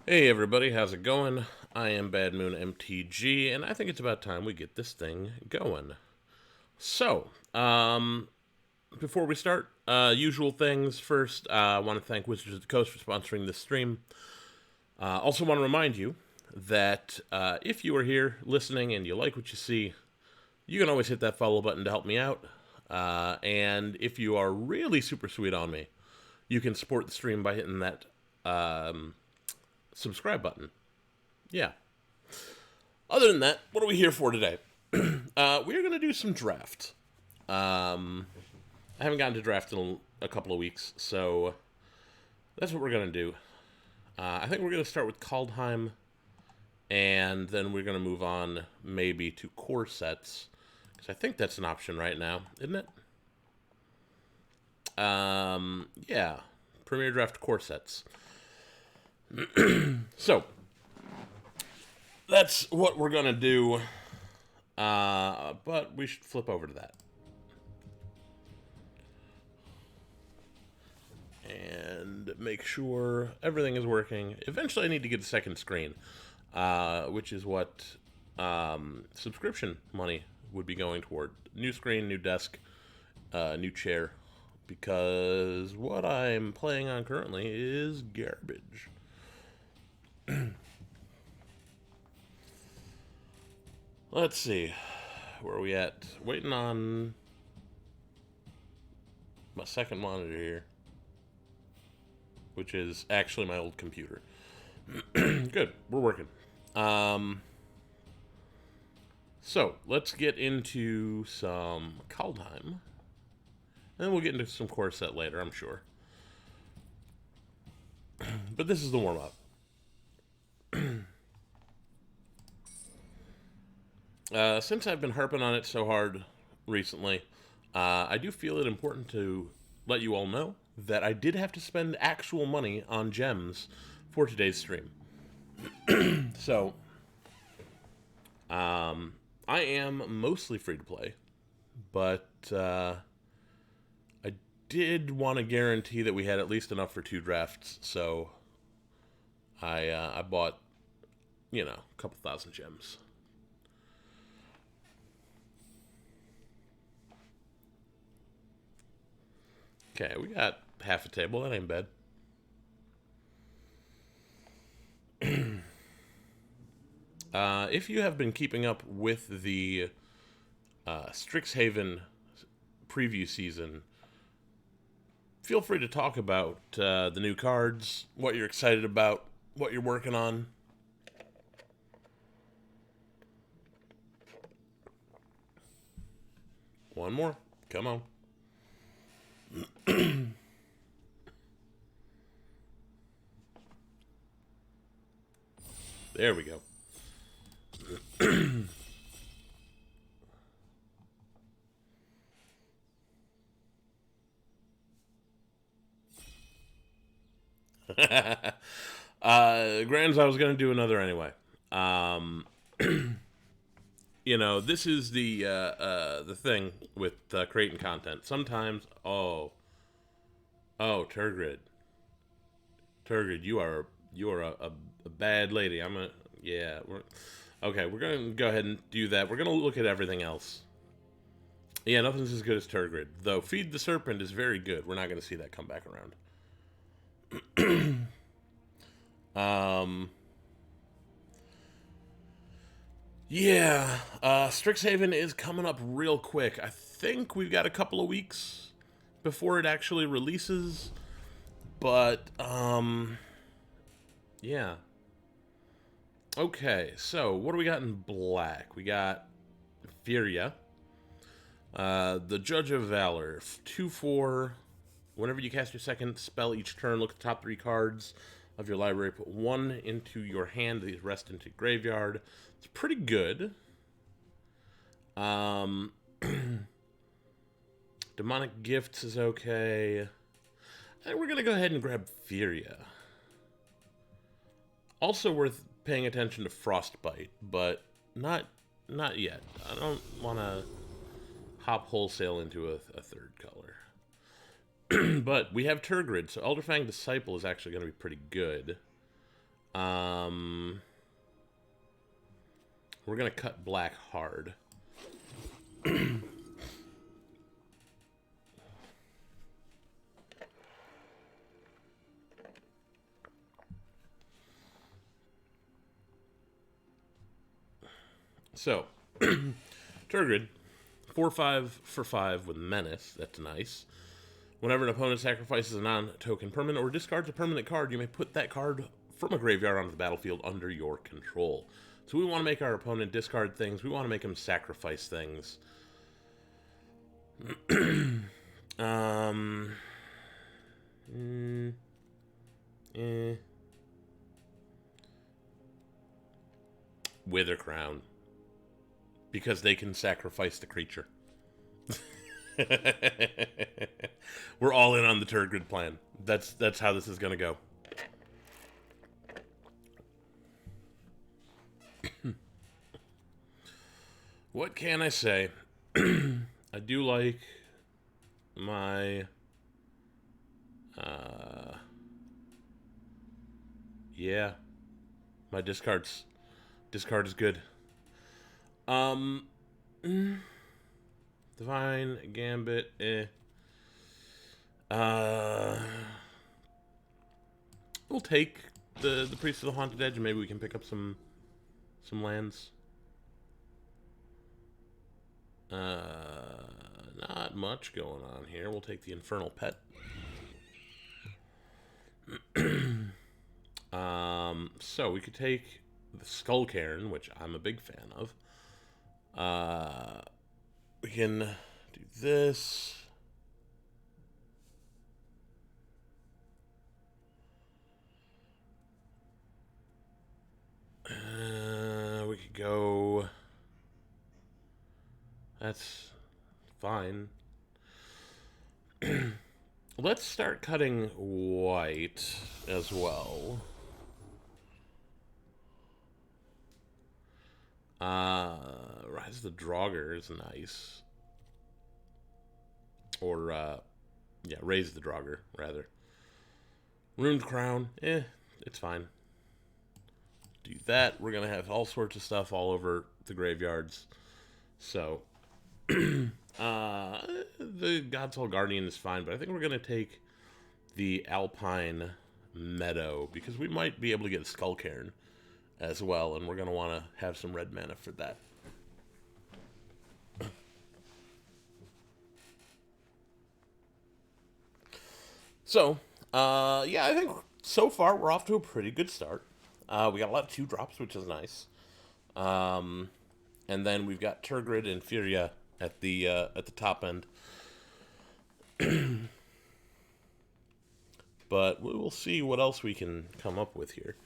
Hey everybody, how's it going? I am Bad Moon MTG, and I think it's about time we get this thing going. So, before we start, usual things. First, I want to thank Wizards of the Coast for sponsoring this stream. Also, want to remind you that if you are here listening and you like what you see, you can always hit that follow button to help me out. And if you are really super sweet on me, you can support the stream by hitting that subscribe button. Yeah. Other than that, what are we here for today? We are going to do some draft. I haven't gotten to draft in a couple of weeks, so that's what we're going to do. I think we're going to start with Kaldheim, and then we're going to move on maybe to core sets, because I think that's an option right now, isn't it? Yeah, Premier Draft core sets. So that's what we're going to do, but we should flip over to that. And make sure everything is working. Eventually, I need to get a second screen, which is what subscription money would be going toward. New screen, new desk, new chair, because what I'm playing on currently is garbage. Let's see. Where are we at? Waiting on my second monitor here, which is actually my old computer. Good. We're working. Um, so let's get into some Kaldheim, and then we'll get into some core set later, I'm sure. But this is the warm up. Since I've been harping on it so hard recently, I do feel it important to let you all know that I did have to spend actual money on gems for today's stream. So, I am mostly free to play, but I did want to guarantee that we had at least enough for two drafts, so I bought, a couple thousand gems. Okay, we got half a table. That ain't bad. If you have been keeping up with the Strixhaven preview season, feel free to talk about the new cards, what you're excited about, what you're working on. One more. Come on. There we go. Grands, I was going to do another anyway. Um, this is the thing with creating content. Sometimes, Turgrid, you are a bad lady. Yeah. Okay. We're gonna go ahead and do that. We're gonna look at everything else. Yeah, nothing's as good as Turgrid, though. Feed the Serpent is very good. We're not gonna see that come back around. um. Yeah, Strixhaven is coming up real quick. I think we've got a couple of weeks before it actually releases, but yeah. Okay, so what do we got in black? We got Furia, the Judge of Valor, 2/4. Whenever you cast your second spell each turn, look at the top three cards of your library, put one into your hand, the rest into graveyard. It's pretty good. Um, Demonic Gifts is okay. And we're gonna go ahead and grab Furia. Also worth paying attention to Frostbite, but not yet. I don't want to hop wholesale into a third color. But we have Turgrid, so Elderfang Disciple is actually going to be pretty good. We're going to cut black hard. So, Turgid, 4/5 for 5 with Menace. That's nice. Whenever an opponent sacrifices a non-token permanent or discards a permanent card, you may put that card from a graveyard onto the battlefield under your control. So we want to make our opponent discard things. We want to make him sacrifice things. Wither Crown. Because they can sacrifice the creature. We're all in on the Turgid plan. That's how this is going to go. What can I say? I do like my yeah, my discard is good. Divine Gambit, we'll take the Priest of the Haunted Edge, and maybe we can pick up some lands. Not much going on here. We'll take the Infernal Pet. So we could take the Skull Cairn, which I'm a big fan of. We can do this. We could go. That's fine. Let's start cutting white as well. Rise of the Draugr is nice. Or, yeah, Raise the Draugr, rather. Ruined Crown, it's fine. Do that. We're going to have all sorts of stuff all over the graveyards. So, the Godsoul Guardian is fine, but I think we're going to take the Alpine Meadow, because we might be able to get a Skull Cairn as well, and we're going to want to have some red mana for that. So, yeah, I think so far we're off to a pretty good start. We got a lot of 2-drops, which is nice. And then we've got Turgid and Furia at the top end. But we will see what else we can come up with here.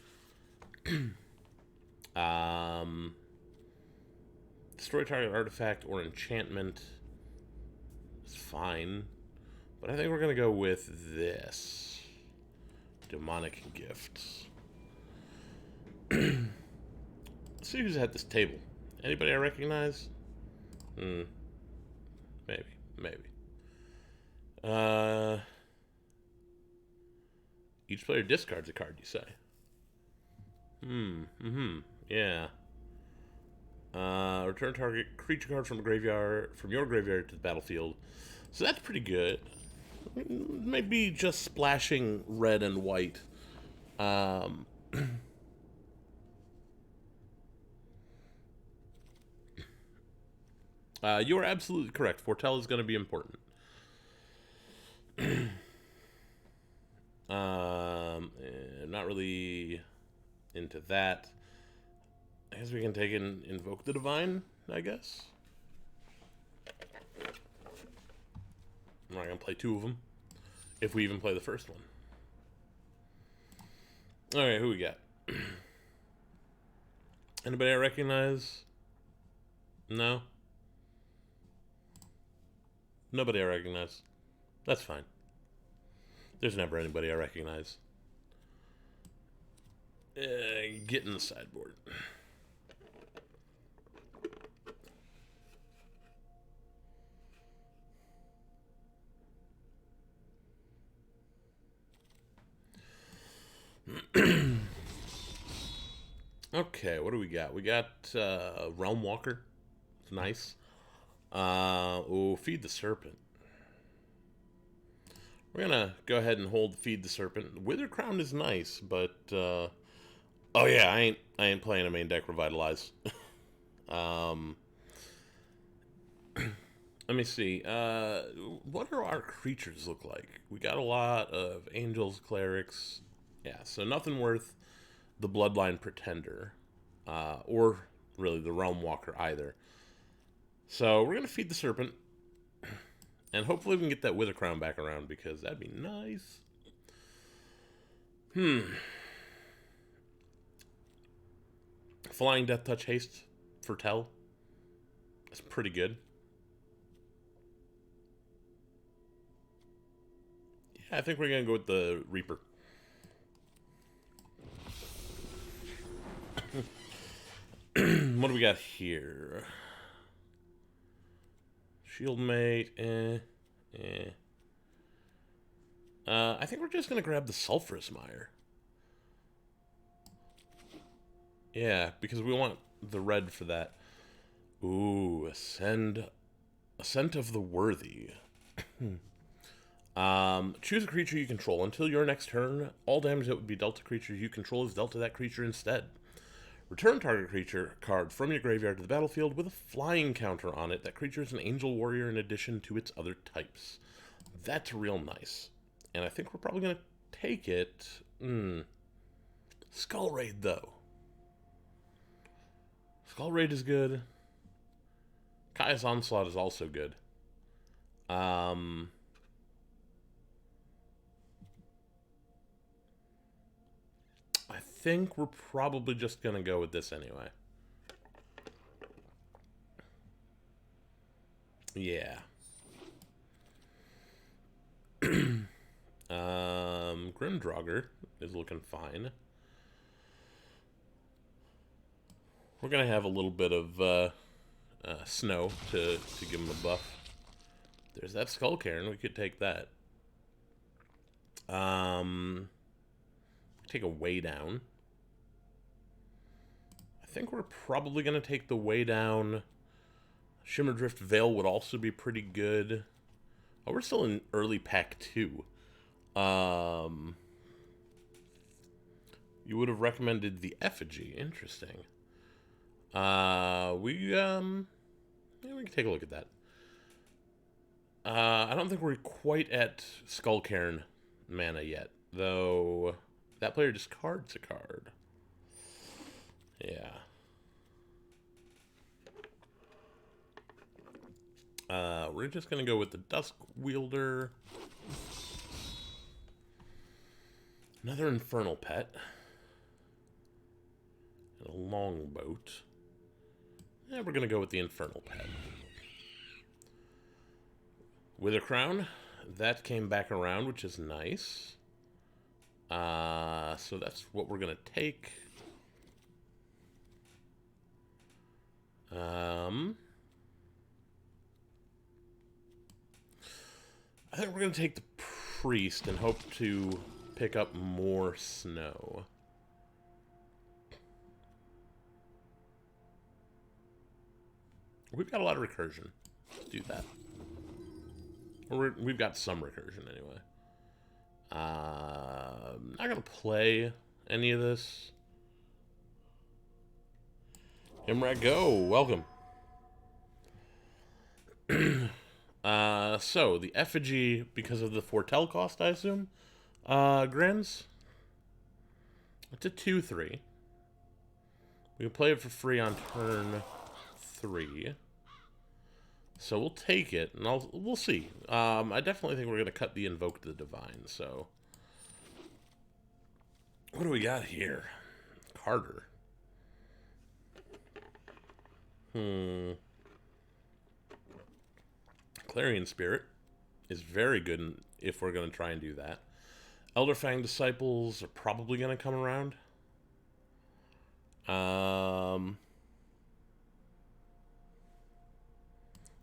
Destroy target artifact or enchantment is fine. But I think we're going to go with this. Demonic Gifts. Let's see who's at this table. Anybody I recognize? Maybe. Each player discards a card, you say? Yeah. Return target creature card from your graveyard to the battlefield. So that's pretty good. Maybe just splashing red and white. You are absolutely correct. Foretell is going to be important. I'm not really into that. I guess we can take and invoke the divine, I guess. I'm not going to play 2 of them, if we even play the first one. Alright, who we got? Anybody I recognize? No? Nobody I recognize. That's fine. There's never anybody I recognize. Get in the sideboard. Okay, what do we got? We got Realm Walker. It's nice. Oh, Feed the Serpent. We're gonna go ahead and hold Feed the Serpent. Wither Crown is nice, but oh yeah, I ain't playing a main deck Revitalize. um, let me see. What do our creatures look like? We got a lot of angels, clerics. Yeah, so nothing worth the Bloodline Pretender, or really the Realm Walker either. So we're gonna feed the Serpent, and hopefully we can get that Wither Crown back around because that'd be nice. Flying Death Touch Haste for Tell. That's pretty good. Yeah, I think we're gonna go with the Reaper. What do we got here? Shieldmate, I think we're just gonna grab the Sulphurous Mire. Yeah, because we want the red for that. Ooh, Ascent of the Worthy. Choose a creature you control. Until your next turn, all damage that would be dealt to creatures you control is dealt to that creature instead. Return target creature card from your graveyard to the battlefield with a flying counter on it. That creature is an angel warrior in addition to its other types. That's real nice. And I think we're probably going to take it. Skull Raid, though. Skull Raid is good. Kaya's Onslaught is also good. I think we're probably just going to go with this anyway. Yeah. Grimdraugr is looking fine. We're going to have a little bit of snow to give him a buff. There's that Skull Cairn. We could take that. Take a Way Down. I think we're probably going to take the Way Down. Shimmerdrift Veil would also be pretty good. Oh, we're still in early pack 2. You would have recommended the Effigy. Interesting. Yeah, we can take a look at that. I don't think we're quite at Skull Cairn mana yet, though that player discards a card. Yeah. We're just going to go with the Dusk Wielder. Another Infernal Pet. And a Longboat. Yeah, we're going to go with the Infernal Pet. Wither Crown. That came back around, which is nice. So that's what we're going to take. I think we're going to take the Priest and hope to pick up more snow. We've got a lot of recursion. Let's do that. We've got some recursion anyway. Not going to play any of this. Imrad, go. Welcome. So, the Effigy, because of the Foretell cost, I assume, grins. It's a 2/3. We can play it for free on turn 3. So we'll take it, and we'll see. I definitely think we're going to cut the Invoke the Divine, so... What do we got here? Carter. Clarion Spirit is very good if we're going to try and do that. Elderfang Disciples are probably going to come around.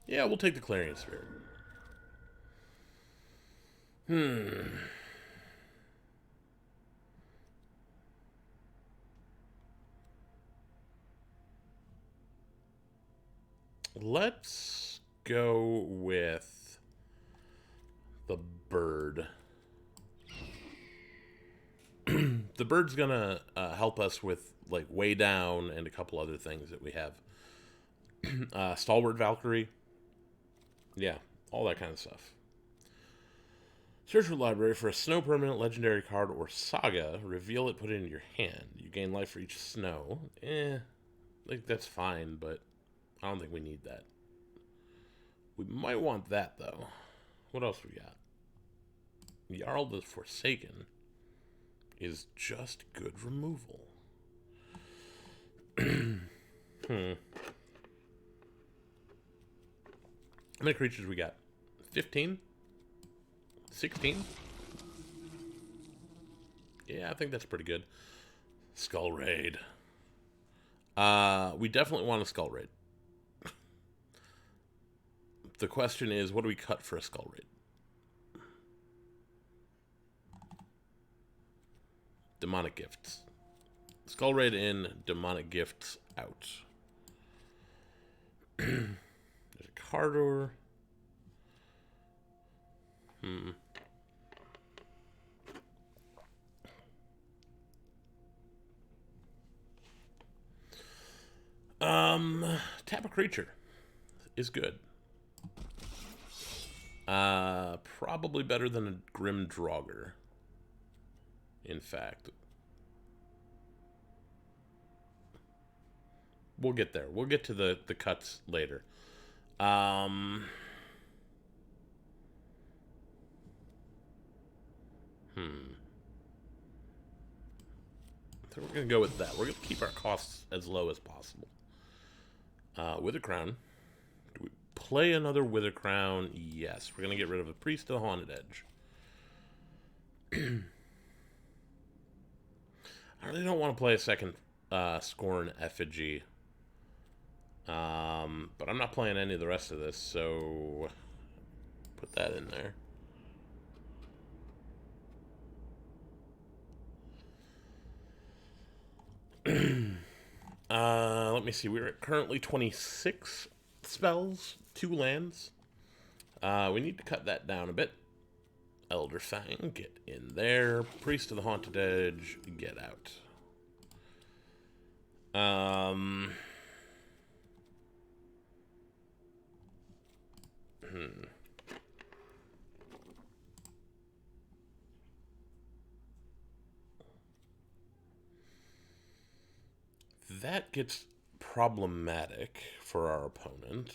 Yeah, we'll take the Clarion Spirit. Let's go with the bird. The bird's gonna help us with like way down and a couple other things that we have. Stalwart Valkyrie. Yeah, all that kind of stuff. Search your library for a snow permanent, legendary card, or saga. Reveal it, put it in your hand. You gain life for each snow. Like that's fine, but I don't think we need that. We might want that though. What else we got? Jarl the Forsaken is just good removal. How many creatures we got? 15? 16? Yeah, I think that's pretty good. Skull Raid. We definitely want a Skull Raid. The question is, what do we cut for a Skull Raid? Demonic Gifts. Skull Raid in, Demonic Gifts out. There's a Cardor. Tap a creature is good. Probably better than a Grim Draugr. In fact. We'll get there. We'll get to the cuts later. So we're going to go with that. We're going to keep our costs as low as possible. Wither Crown. Do we play another Wither Crown? Yes. We're going to get rid of the Priest of the Haunted Edge. I really don't want to play a second Scorn Effigy. But I'm not playing any of the rest of this, so put that in there. Let me see. We're at currently 26 spells, 2 lands. We need to cut that down a bit. Elder Fang, get in there. Priest of the Haunted Edge, get out. That gets problematic for our opponent.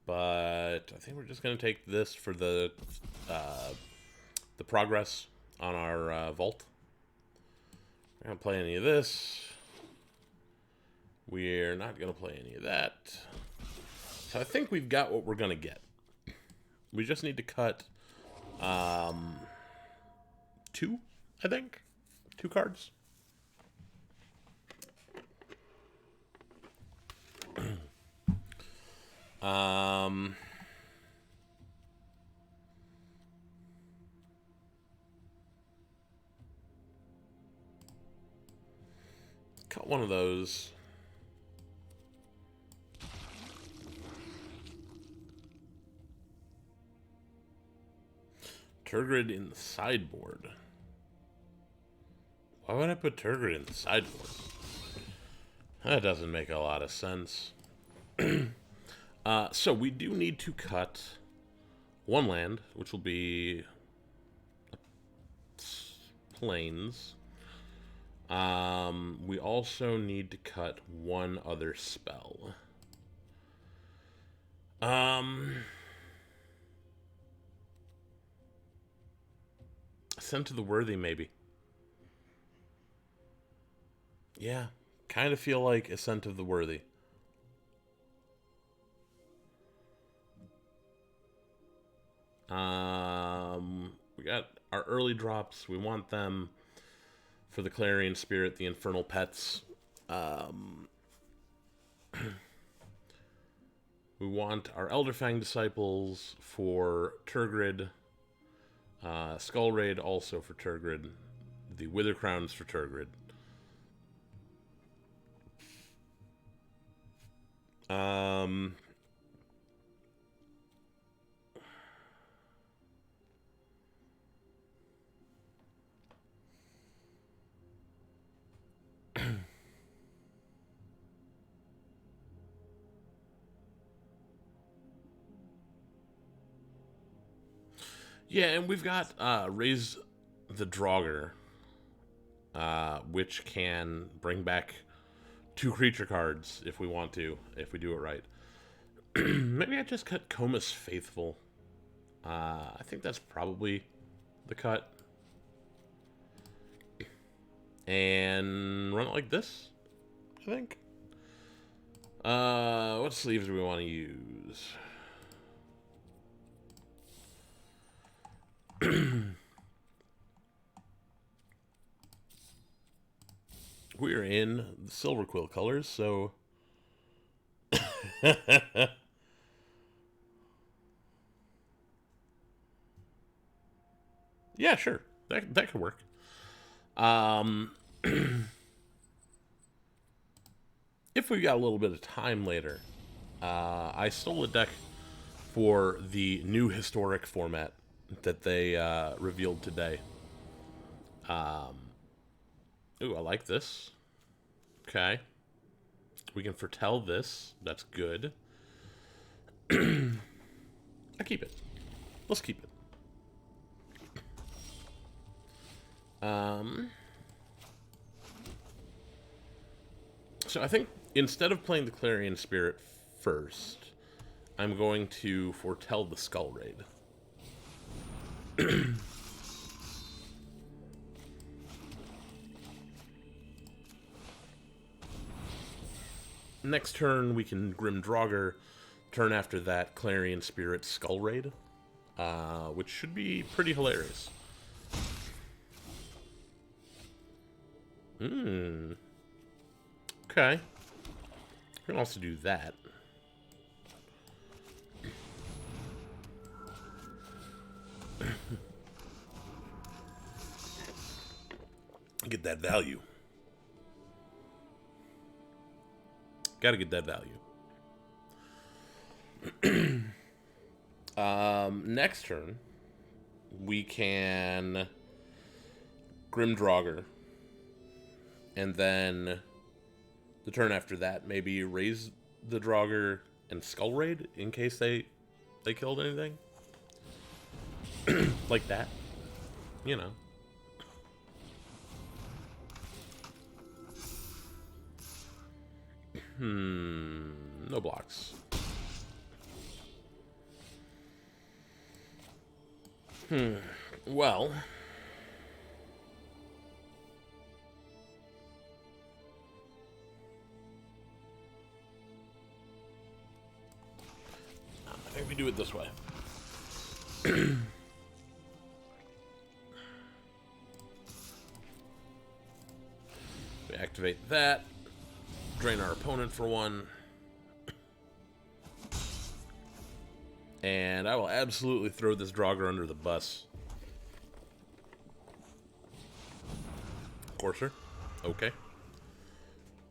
But I think we're just going to take this for the progress on our vault. We're not going to play any of this. We're not going to play any of that. So I think we've got what we're going to get. We just need to cut 2, I think. 2 cards. Cut one of those. Turgid in the sideboard. Why would I put Turgid in the sideboard? That doesn't make a lot of sense. So we do need to cut 1 land, which will be Plains. We also need to cut 1 other spell. Ascent to the Worthy, maybe. Yeah, kind of feel like Ascent of the Worthy. We got our early drops. We want them for the Clarion Spirit, the Infernal Pets. We want our Elderfang Disciples for Turgid. Skull Raid also for Turgid. The Wither Crowns for Turgid. Um, yeah, and we've got Raise the Draugr, which can bring back 2 creature cards if we want to, if we do it right. Maybe I just cut Comus Faithful. I think that's probably the cut. And run it like this, I think. What sleeves do we want to use? We're in the Silver Quill colors, so... yeah, sure. That could work. If we've got a little bit of time later, I stole a deck for the new historic format that they revealed today. Ooh, I like this. Okay. We can foretell this. That's good. I keep it. Let's keep it. So I think instead of playing the Clarion Spirit first, I'm going to foretell the Skull Raid. Next turn, we can Grim Draugr. Turn after that, Clarion Spirit Skull Raid, which should be pretty hilarious. Okay. We can also do that. Get that value. Gotta get that value. Next turn, we can Grim Draugr. And then the turn after that, maybe raise the Draugr and Skull Raid in case they killed anything. Like that. You know. No blocks. Well. I think we do it this way. We activate that. Drain our opponent for 1. And I will absolutely throw this Draugr under the bus. Courser. Okay.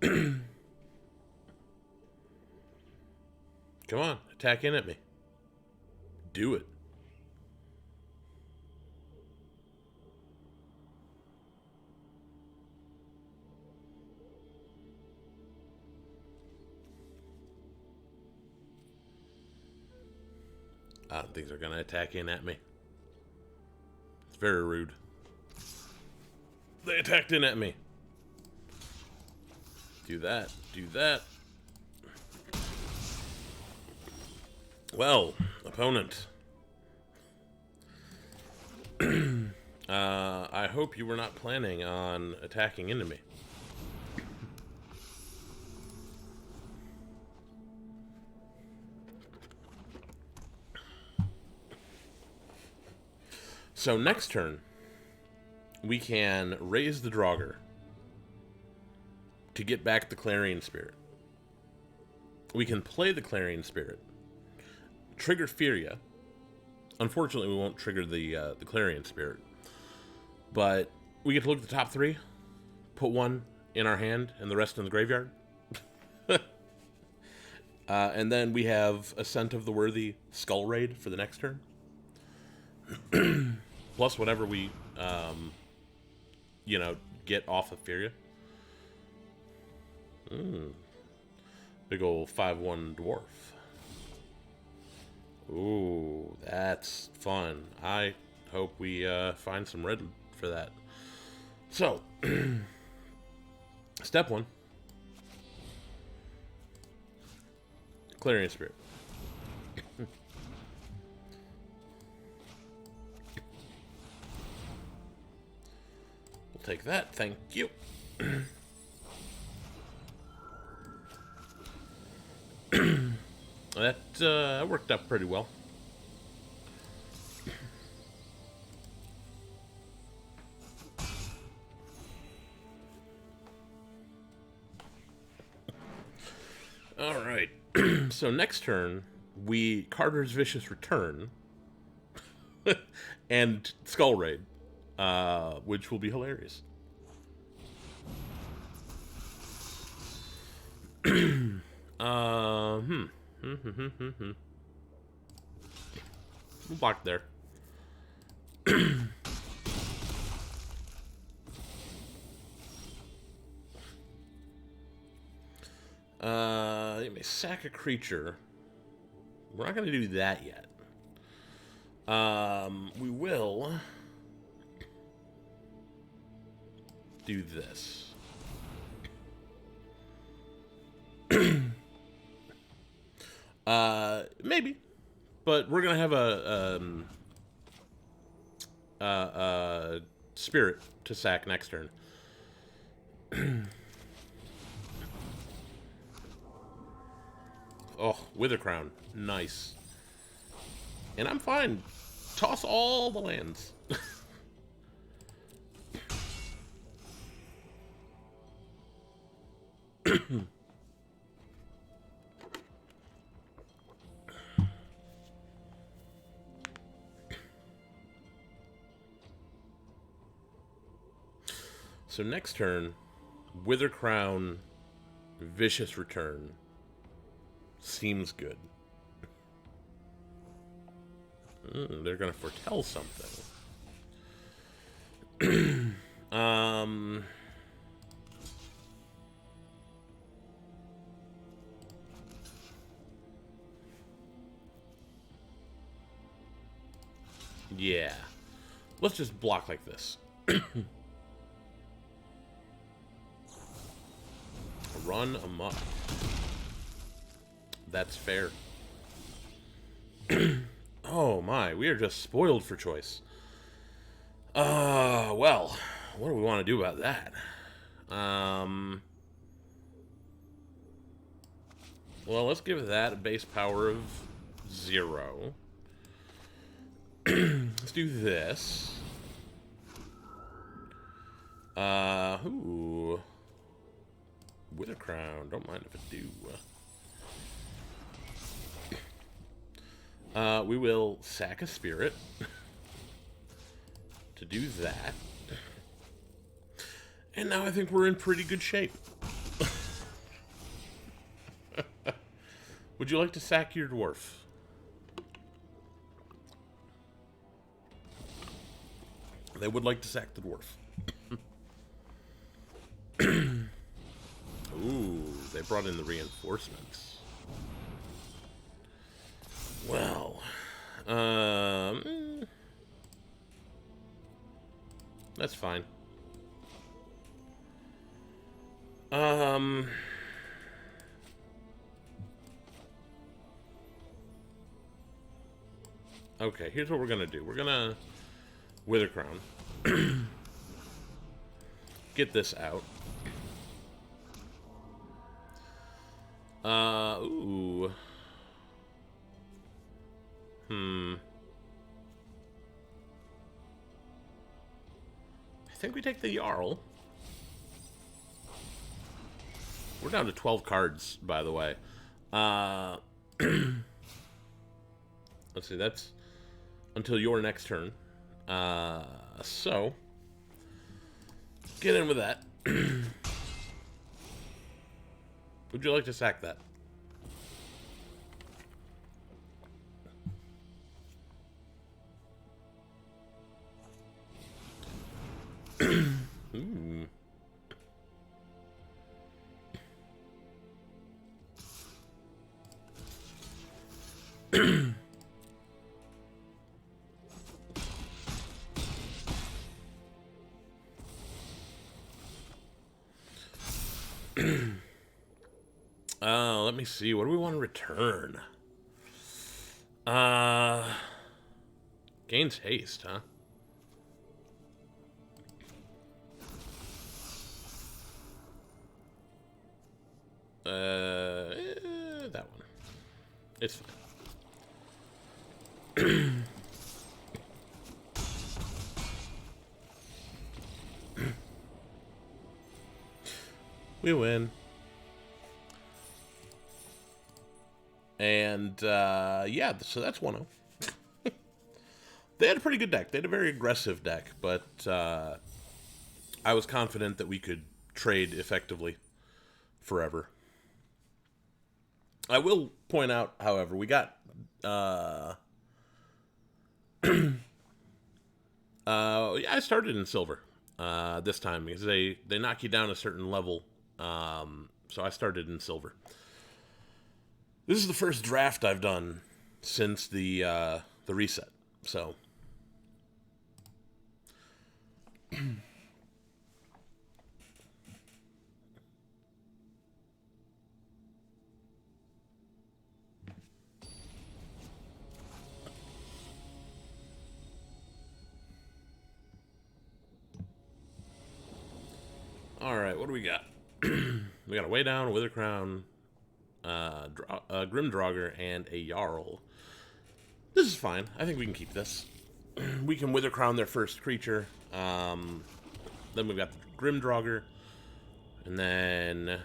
Come on, attack in at me. Do it. I don't think they're going to attack in at me. It's very rude. They attacked in at me. Do that. Do that. Well, opponent. I hope you were not planning on attacking into me. So next turn, we can raise the Draugr to get back the Clarion Spirit. We can play the Clarion Spirit, trigger Furia. Unfortunately, we won't trigger the Clarion Spirit, but we get to look at the top 3, put 1 in our hand, and the rest in the graveyard. And then we have Ascent of the Worthy Skull Raid for the next turn. Plus whatever we, get off of Furia. Big ol' 5/1 dwarf. Ooh, that's fun. I hope we find some red for that. So, step 1. Clarion Spirit. We'll take that, thank you. That worked out pretty well. All right. So next turn, Carter's Vicious Return and Skull Raid, which will be hilarious. We'll block there. You may sack a creature. We're not going to do that yet. We will do this. Maybe. But we're going to have a spirit to sack next turn. Oh, Wither Crown. Nice. And I'm fine. Toss all the lands. So next turn, Wither Crown, Vicious Return. Seems good. They're gonna foretell something. Yeah. Let's just block like this. Run amok. That's fair. Oh my, we are just spoiled for choice. Well, what do we want to do about that? Well, let's give that a base power of 0. Let's do this. Ooh. Wither Crown, don't mind if I do. We will sack a spirit to do that. And now I think we're in pretty good shape. Would you like to sack your dwarf? They would like to sack the dwarf. Ooh, they brought in the reinforcements. Well, that's fine. Okay, here's what we're gonna do. We're gonna Wither Crown. Get this out. Ooh. I think we take the Jarl. We're down to 12 cards, by the way. Let's see, that's until your next turn. So, get in with that. Would you like to sack that? Let me see. What do we want to return? Gains haste, huh? That one. It's fine. We win. And, yeah, so that's 1-0. They had a pretty good deck. They had a very aggressive deck, but I was confident that we could trade effectively forever. I will point out, however, we got yeah, I started in silver this time because they knock you down a certain level. So I started in silver. This is the first draft I've done since the reset. So all right, what do we got? We got a Way Down, a Wither Crown, a Grim Draugr, and a Jarl. This is fine. I think we can keep this. We can Wither Crown their first creature. Then we've got the Grim Draugr. And then...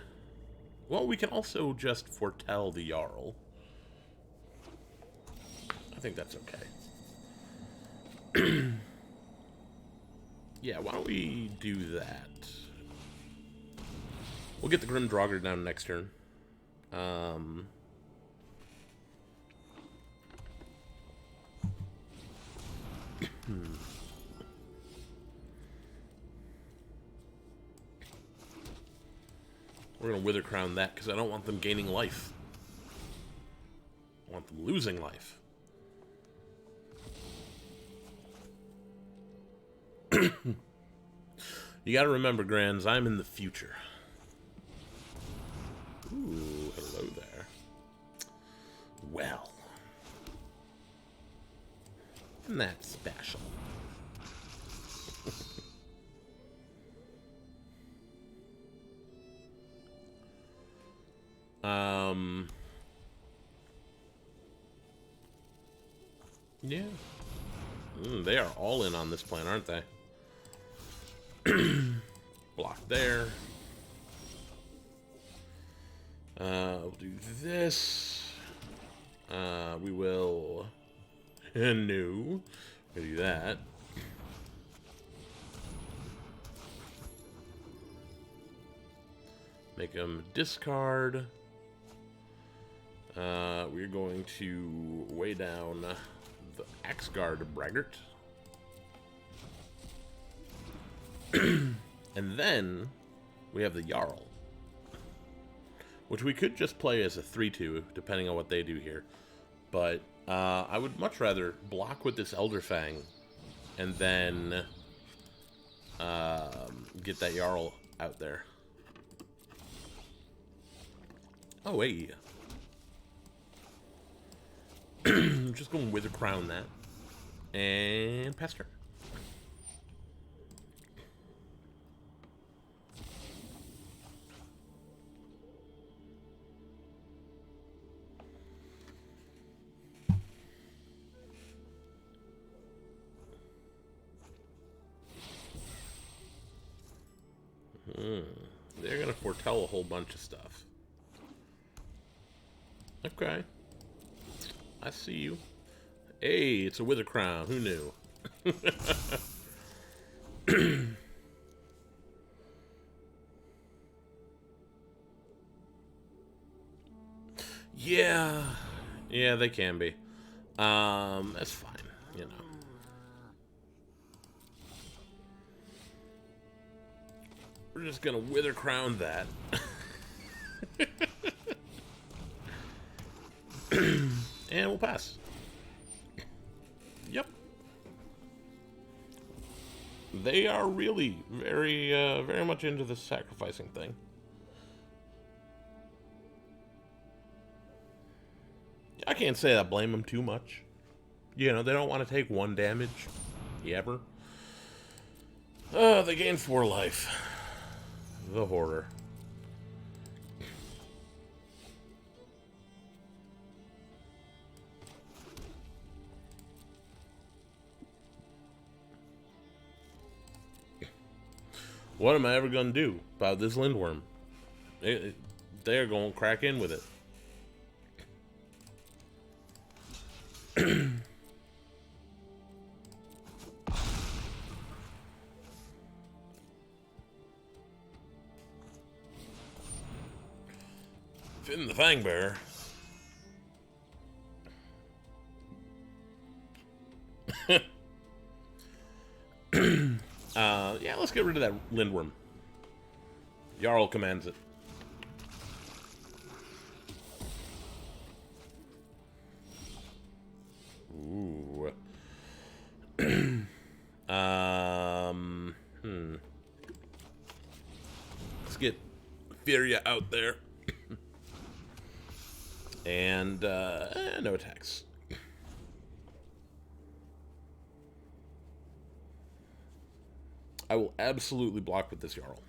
well, we can also just foretell the Jarl. I think that's okay. Yeah, why don't we do that? We'll get the Grim Draugr down next turn. We're going to Wither Crown that because I don't want them gaining life. I want them losing life. You got to remember, Grands, I'm in the future. Ooh, hello there. Well. Isn't that special? Yeah. They are all in on this plan, aren't they? Block there. We'll do this. We will... no. We'll do that. Make them discard. We're going to weigh down the Axguard Braggart. And then we have the Jarl, which we could just play as a 3-2, depending on what they do here. But I would much rather block with this Elderfang and then get that Jarl out there. Oh, hey. I'm just going to Wither Crown that. And pass turn. They're going to foretell a whole bunch of stuff. Okay. I see you. Hey, it's a Wither Crown. Who knew? Yeah. Yeah, they can be. That's fine, you know. We're just gonna Wither Crown that. And we'll pass. Yep. They are really very much into the sacrificing thing. I can't say I blame them too much. You know, they don't want to take 1 damage. Ever. They gain 4 life. The horror. What am I ever going to do about this Lindworm? They're going to crack in with it. Finn the Fangbearer. Yeah, let's get rid of that Lindworm. Jarl commands it. Ooh. Let's get Furia out there. And, no attacks. I will absolutely block with this Jarl.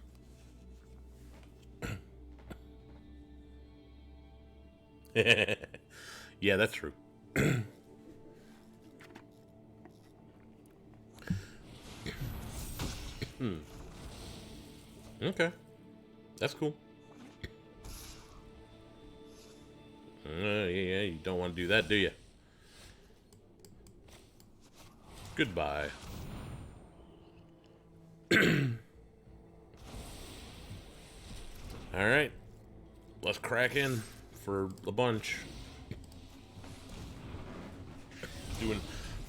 Yeah, that's true. Okay. That's cool. Yeah, you don't want to do that, do you? Goodbye. Alright. Let's crack in for a bunch. Doing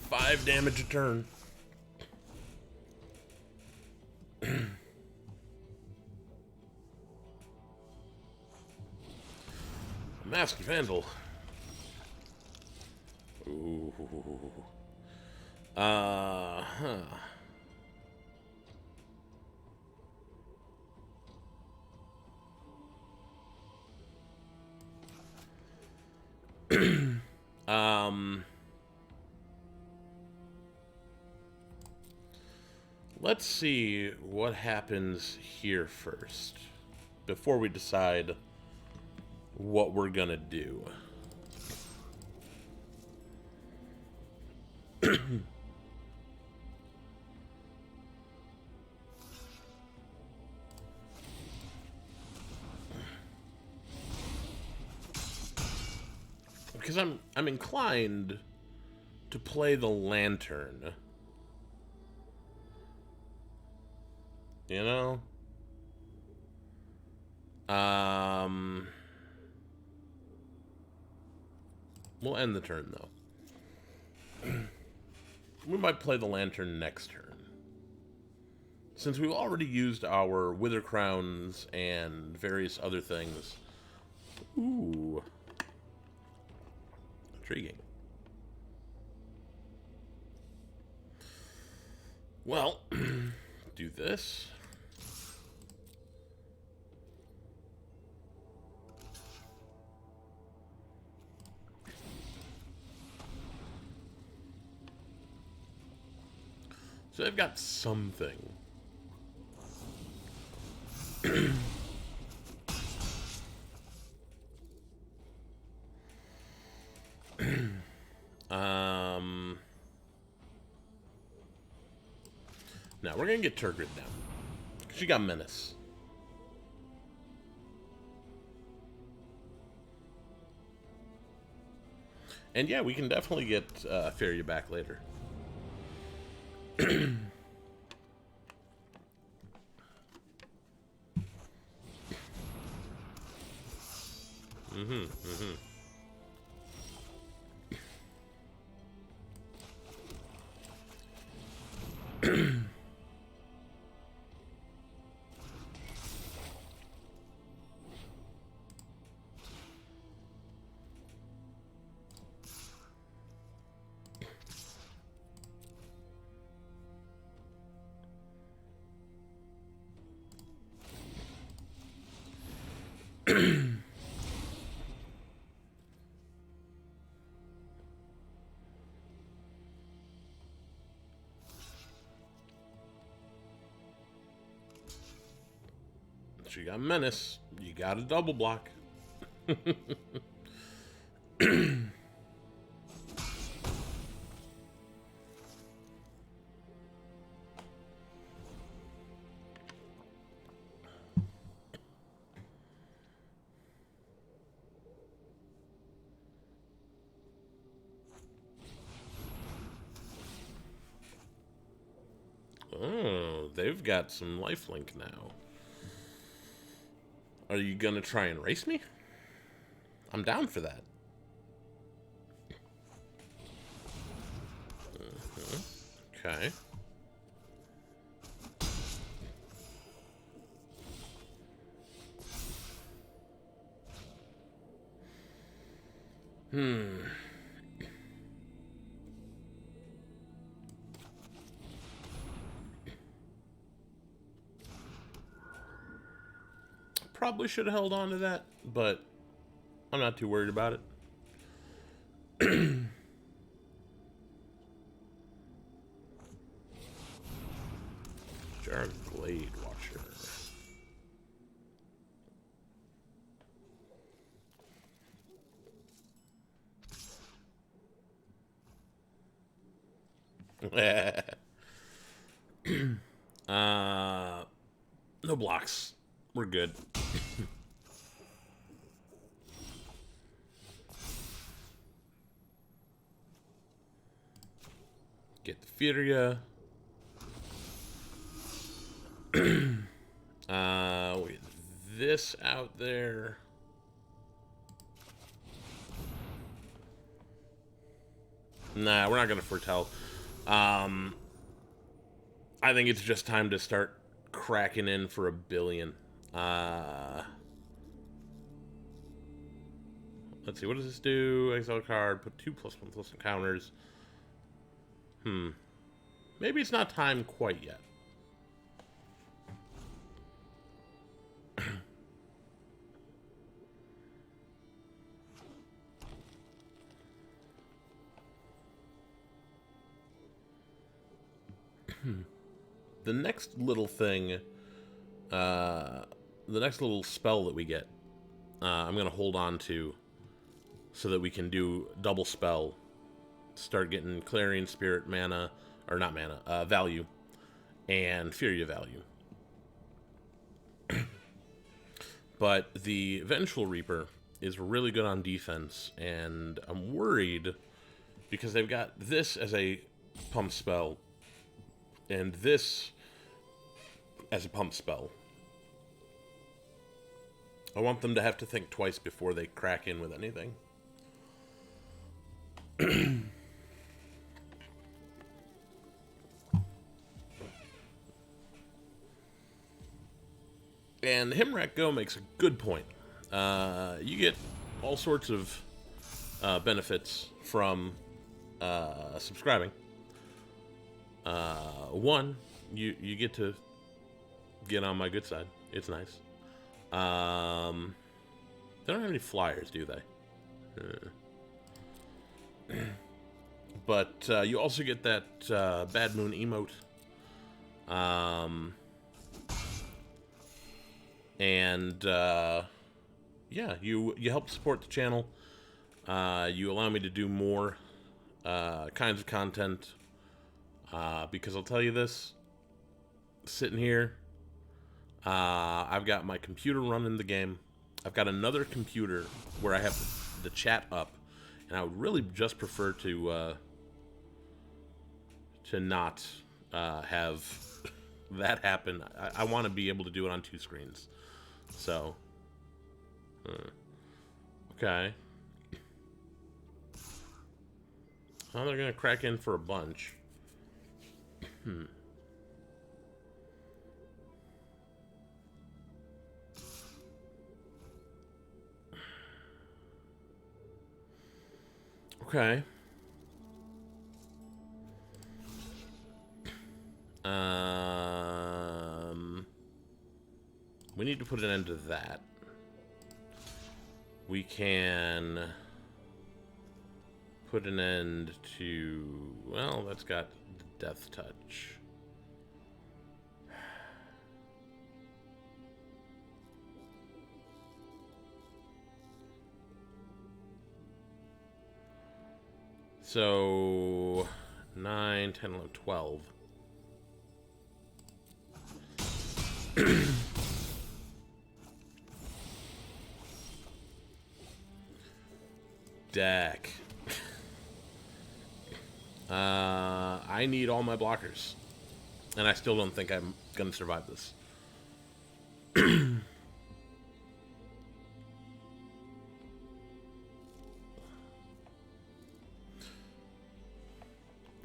5 damage a turn. Masked Vandal. Ooh. Huh. Let's see what happens here first before we decide what we're gonna do. Because I'm inclined to play the Lantern. You know? We'll end the turn, though. We might play the Lantern next turn. Since we've already used our Wither Crowns and various other things. Ooh. Intriguing. Well, do this. So they've got something. Now we're gonna get Turgid down. She got Menace. And yeah, we can definitely get Furia back later. So you got Menace. You got a double block. Oh, they've got some lifelink now. Are you gonna try and race me? I'm down for that. Okay. Probably should have held on to that, but I'm not too worried about it. Jar Glade Watcher. No blocks. We're good. Get the Furia. With this out there. Nah, we're not gonna foretell. I think it's just time to start cracking in for $1 billion. Let's see, what does this do? Exile card, put 2+1/+1 counters. Maybe it's not time quite yet. The next little thing, the next little spell that we get, I'm going to hold on to so that we can do double spell, start getting Clarion Spirit mana, or not mana, value, and Furia value. But the Vengeful Reaper is really good on defense, and I'm worried because they've got this as a pump spell, and this as a pump spell. I want them to have to think twice before they crack in with anything. And Himrak Go makes a good point. You get all sorts of benefits from subscribing. One, you get to get on my good side. It's nice. They don't have any flyers, do they? But you also get that Bad Moon emote. And yeah, you help support the channel. You allow me to do more kinds of content. Because I'll tell you this, sitting here, I've got my computer running the game. I've got another computer where I have the chat up, and I would really just prefer to not have that happen. I want to be able to do it on 2 screens. So, okay. Well, they're gonna crack in for a bunch. Okay. We need to put an end to that. We can put an end to, well, that's got the Death Touch. So 9, 10, 11, 12. Deck. I need all my blockers. And I still don't think I'm going to survive this.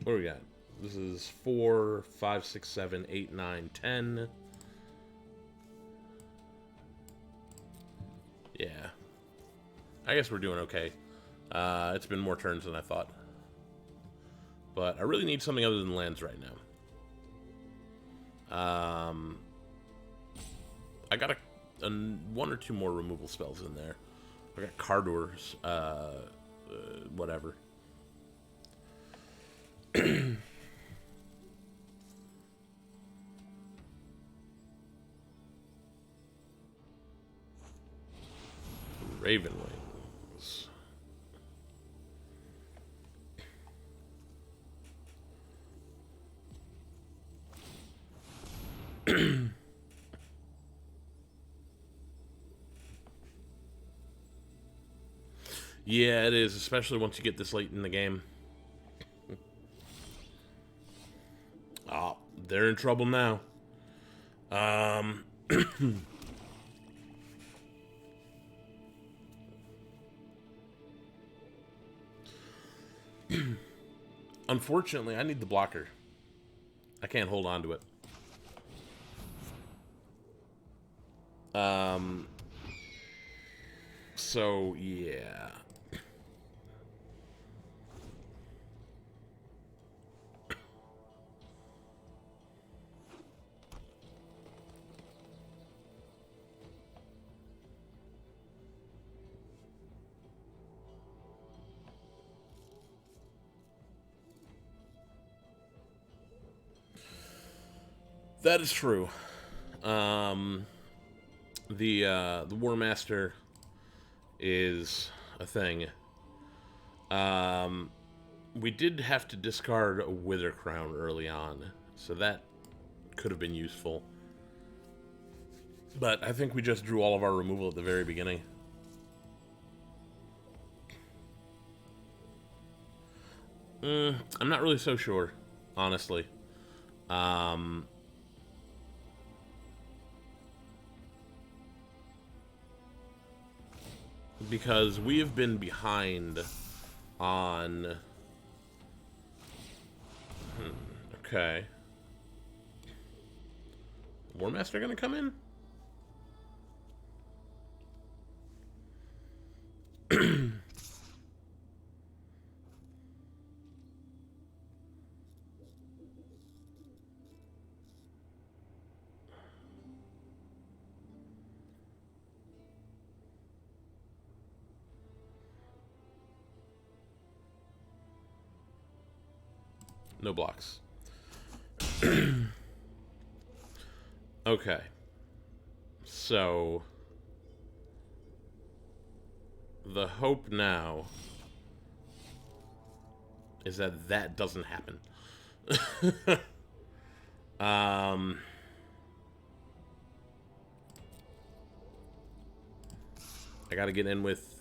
What do we got? This is 4, 5, 6, 7, 8, 9, 10. Yeah. I guess we're doing okay. It's been more turns than I thought. But I really need something other than lands right now. I got a 1 or 2 more removal spells in there. I got Cardors, whatever. Raven Wings. Yeah, it is, especially once you get this late in the game. Oh, they're in trouble now. Unfortunately, I need the blocker. I can't hold on to it. So, yeah. That is true. The War Master is a thing. We did have to discard a Wither Crown early on, so that could have been useful. But I think we just drew all of our removal at the very beginning. I'm not really so sure, honestly. Because we have been behind on... Okay. War Master gonna come in? No blocks. Okay. So... the hope now is that that doesn't happen. I gotta get in with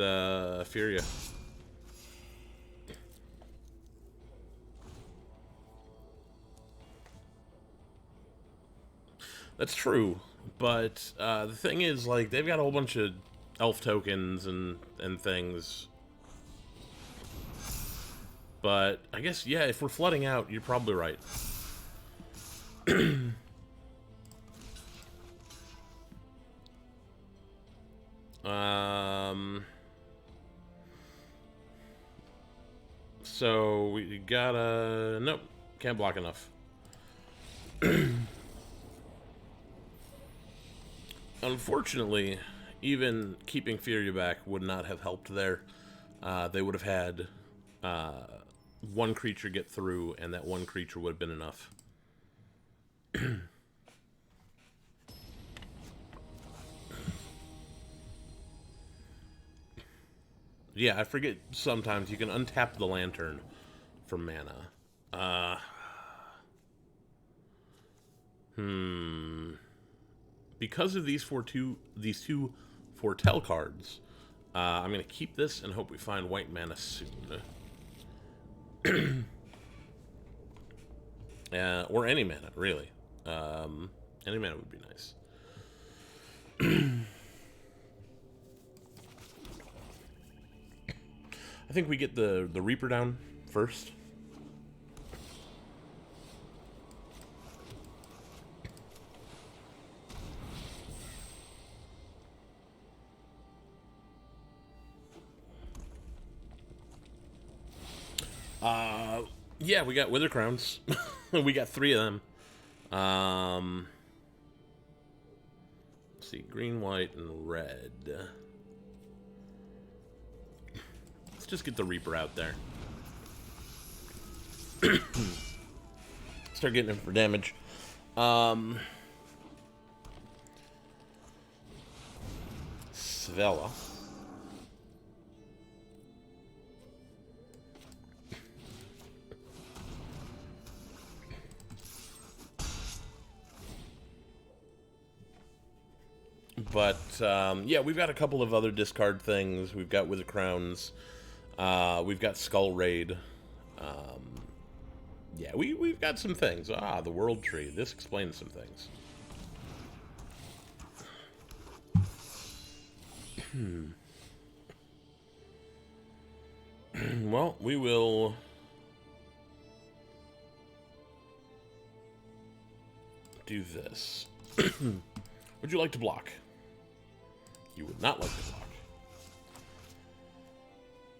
Furia. That's true, but the thing is, like, they've got a whole bunch of elf tokens and things. But I guess, yeah, if we're flooding out, you're probably right. So we gotta... Nope, can't block enough. Unfortunately, even keeping Furia back would not have helped there. They would have had one creature get through, and that one creature would have been enough. Yeah, I forget sometimes you can untap the lantern for mana. Uh, Because of these two foretell cards, I'm gonna keep this and hope we find white mana soon. Or any mana, really. Any mana would be nice. I think we get the Reaper down first. Yeah, we got Wither Crowns. We got 3 of them. Let's see, green, white, and red. Let's just get the Reaper out there. Start getting him for damage. Svella. But, yeah, we've got a couple of other discard things. We've got Wither Crowns. We've got Skull Raid. Yeah, we've got some things. Ah, the World Tree. This explains some things. Well, we will... do this. Would you like to block? You would not like to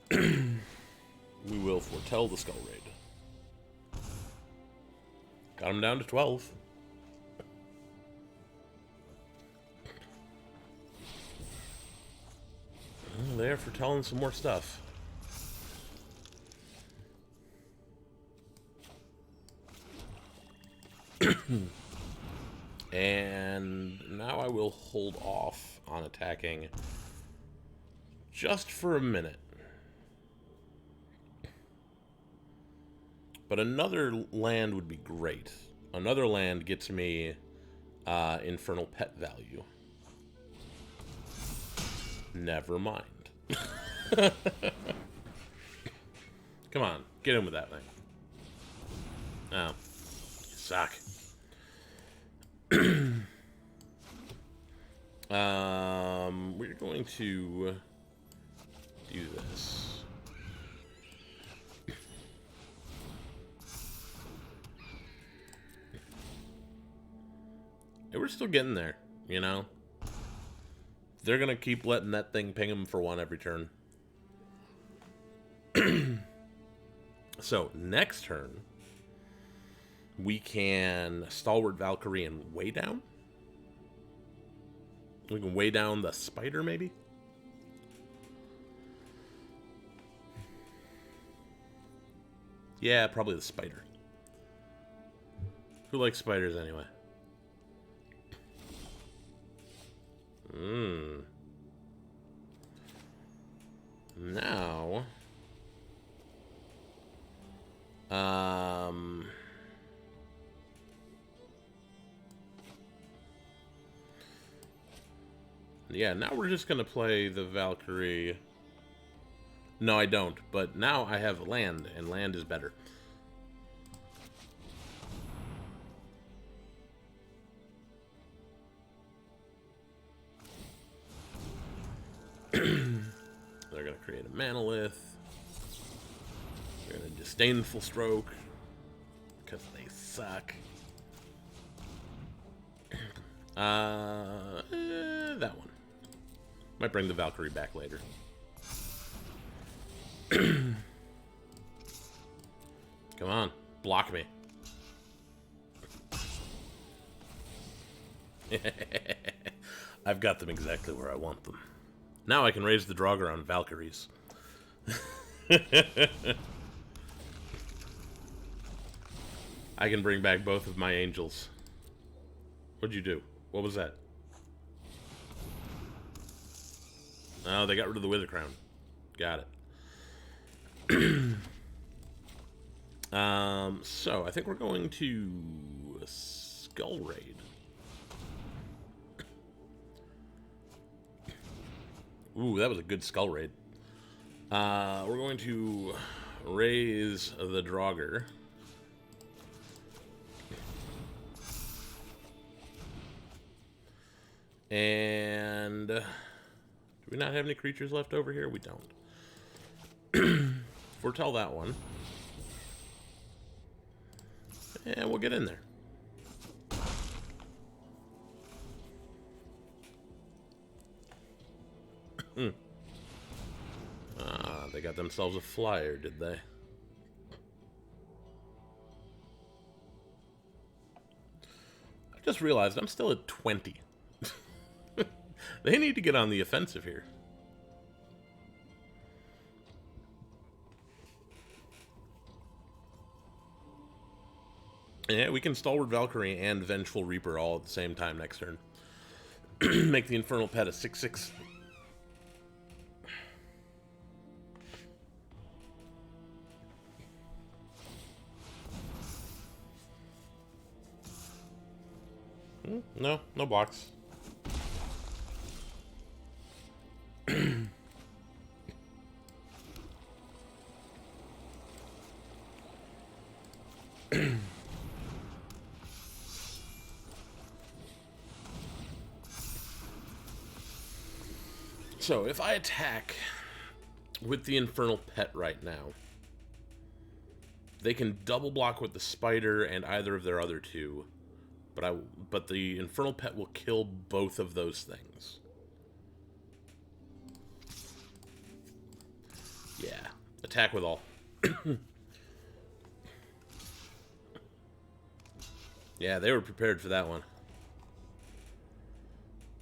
block. We will foretell the Skull Raid. Got him down to 12. Oh, they're foretelling some more stuff. And now I will hold off on attacking just for a minute. But another land would be great. Another land gets me Infernal Pet value. Never mind. Come on, get in with that thing. Oh, you suck. We're going to do this. And we're still getting there, you know? They're gonna keep letting that thing ping them for 1 every turn. So, next turn, we can Stalwart Valkyrie and Way Down. We can Way Down the Spider, maybe? Yeah, probably the Spider. Who likes spiders anyway? Now... yeah, now we're just gonna play the Valkyrie. No, I don't, but now I have land, and land is better. They're gonna create a Manolith. They're gonna Disdainful Stroke, because they suck. That one. Might bring the Valkyrie back later. Come on, block me. I've got them exactly where I want them. Now I can raise the Draugr on Valkyries. I can bring back both of my angels. What'd you do? What was that? Oh, they got rid of the Wither Crown. Got it. So I think we're going to Skull Raid. Ooh, that was a good Skull Raid. We're going to raise the Draugr. And do we not have any creatures left over here? We don't. Foretell that one. And we'll get in there. They got themselves a flyer, did they? I just realized I'm still at 20. They need to get on the offensive here. Yeah, we can Stalwart Valkyrie and Vengeful Reaper all at the same time next turn. Make the Infernal Pet a 6/6. No, no blocks. So, if I attack with the Infernal Pet right now, they can double block with the Spider and either of their other two, but the Infernal Pet will kill both of those things. Yeah, attack with all. Yeah, they were prepared for that one.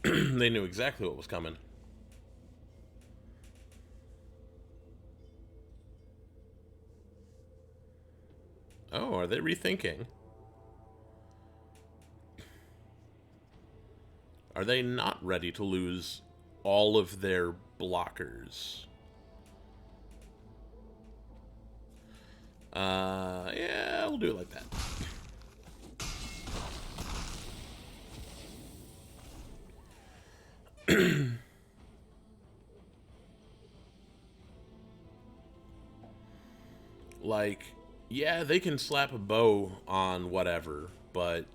They knew exactly what was coming. Oh, are they rethinking? Are they not ready to lose all of their blockers? Yeah, we'll do it like that. Like, yeah, they can slap a bow on whatever, but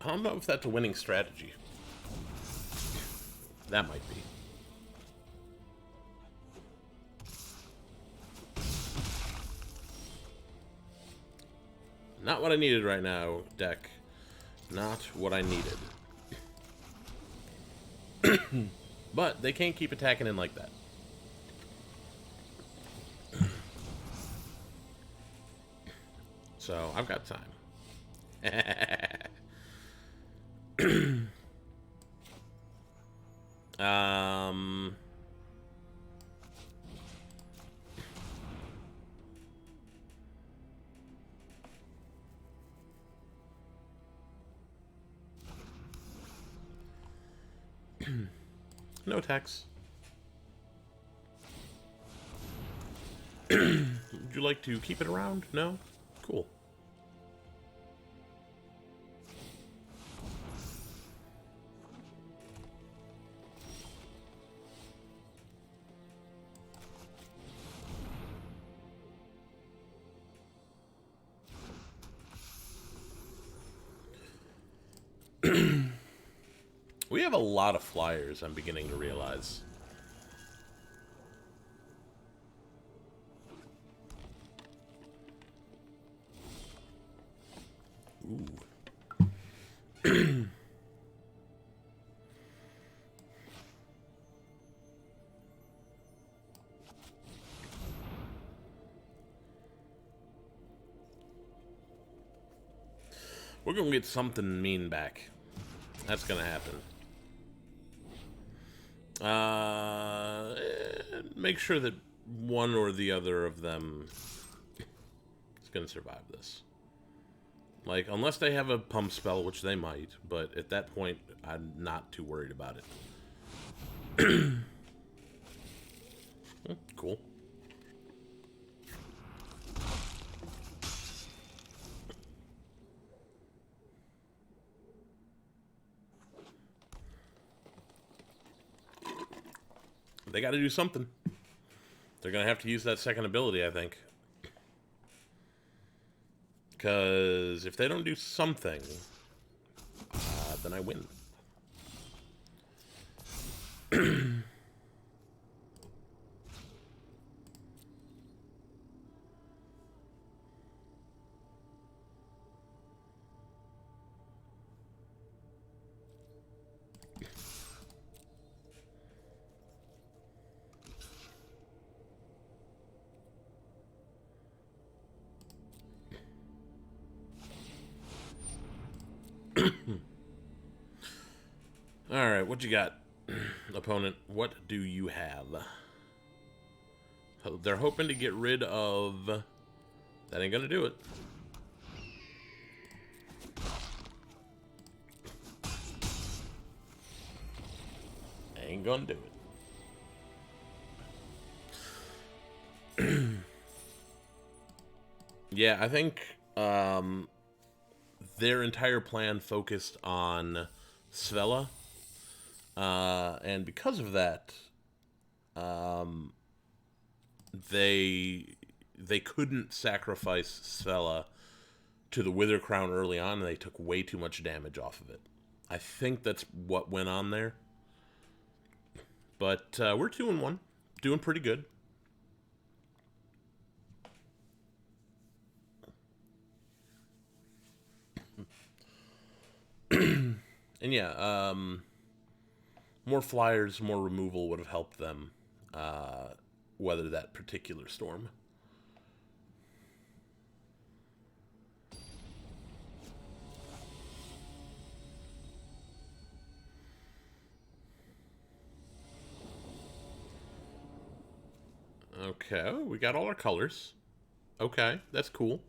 I don't know if that's a winning strategy. That might be. Not what I needed right now, deck. Not what I needed. But they can't keep attacking in like that. So, I've got time. No attacks. Would you like to keep it around? No? Cool. We have a lot of flyers, I'm beginning to realize. Ooh. We're gonna get something mean back. That's gonna happen. Make sure that one or the other of them is gonna survive this. Like, unless they have a pump spell, which they might, but at that point, I'm not too worried about it. Cool. They got to do something. They're going to have to use that second ability, I think. Because if they don't do something, then I win. Alright, what you got, opponent? What do you have? They're hoping to get rid of... That ain't gonna do it. Ain't gonna do it. Yeah, I think their entire plan focused on Svella. And because of that, they couldn't sacrifice Svella to the Wither Crown early on, and they took way too much damage off of it. I think that's what went on there. But we're 2-1, doing pretty good. And yeah, more flyers, more removal would have helped them weather that particular storm. Okay, we got all our colors. Okay, that's cool.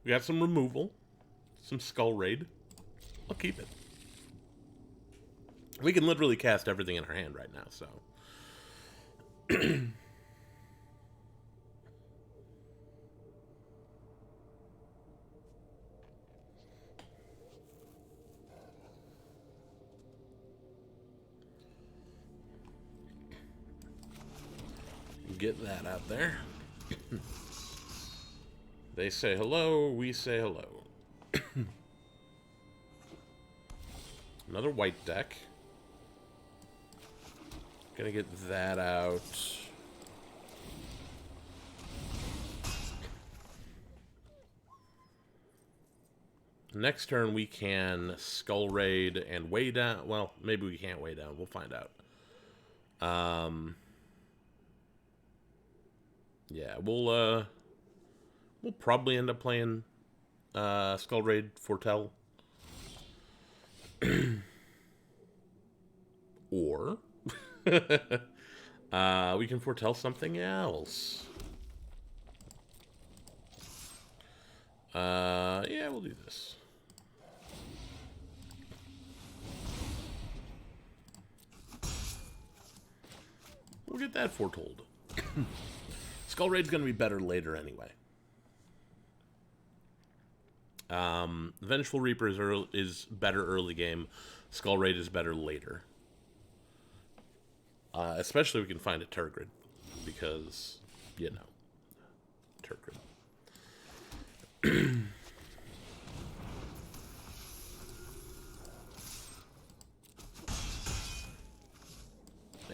We got some removal, some Skull Raid. I'll keep it. We can literally cast everything in our hand right now, so. Get that out there. They say hello, we say hello. Another white deck. Gonna get that out. Next turn we can Skull Raid and Way Down. Well, maybe we can't Way Down. We'll find out. Yeah, we'll probably end up playing Skull Raid Foretell. Or we can foretell something else. Yeah, we'll do this. We'll get that foretold. Skull Raid's going to be better later anyway. Vengeful Reaper is better early game. Skull Raid is better later. Especially if we can find a Turgid. Because, you know, Turgid.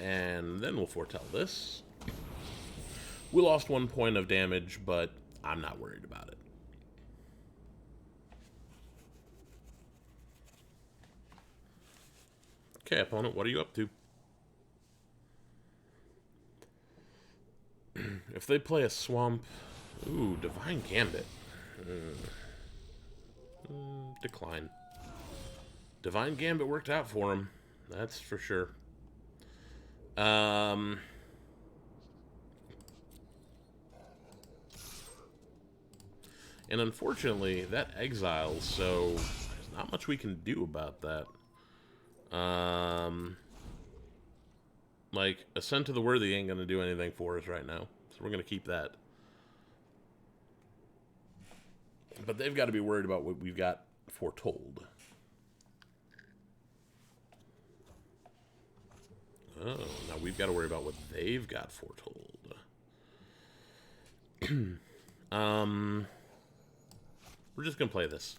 And then we'll foretell this. We lost 1 point of damage, but I'm not worried about it. Okay, opponent, what are you up to? If they play a Swamp... Ooh, Divine Gambit. Decline. Divine Gambit worked out for him. That's for sure. And unfortunately, that exiles, so there's not much we can do about that. Like, Ascent to the Worthy ain't gonna do anything for us right now, so we're gonna keep that. But they've got to be worried about what we've got foretold. Oh, now we've got to worry about what they've got foretold. We're just gonna play this.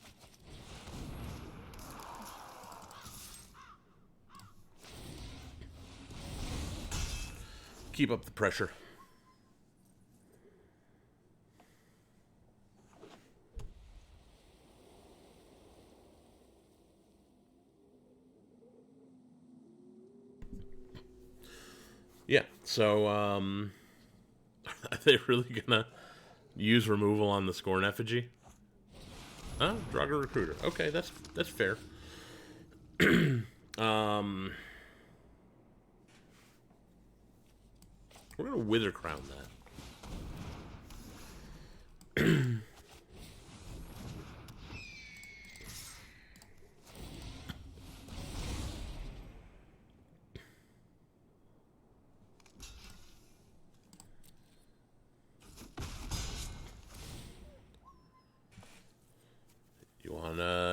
Keep up the pressure. Yeah, so, are they really gonna use removal on the Scorn effigy? Oh, Draugr Recruiter. Okay, that's fair. We're gonna Wither Crown that.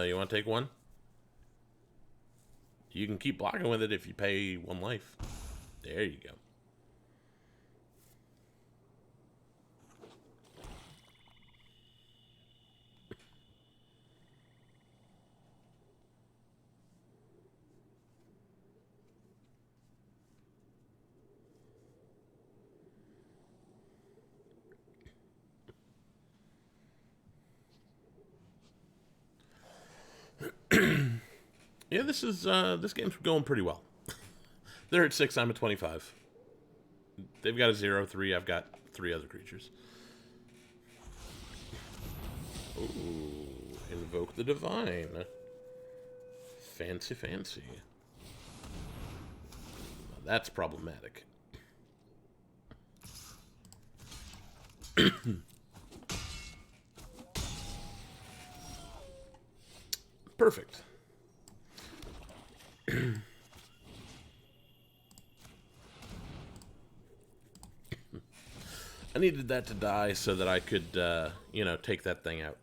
You wanna take one? You can keep blocking with it if you pay 1 life. There you go. Yeah, this game's going pretty well. They're at 6, I'm at 25. They've got a 0-3, I've got 3 other creatures. Ooh, Invoke the Divine. Fancy, fancy. Now that's problematic. Perfect. I needed that to die so that I could, you know, take that thing out.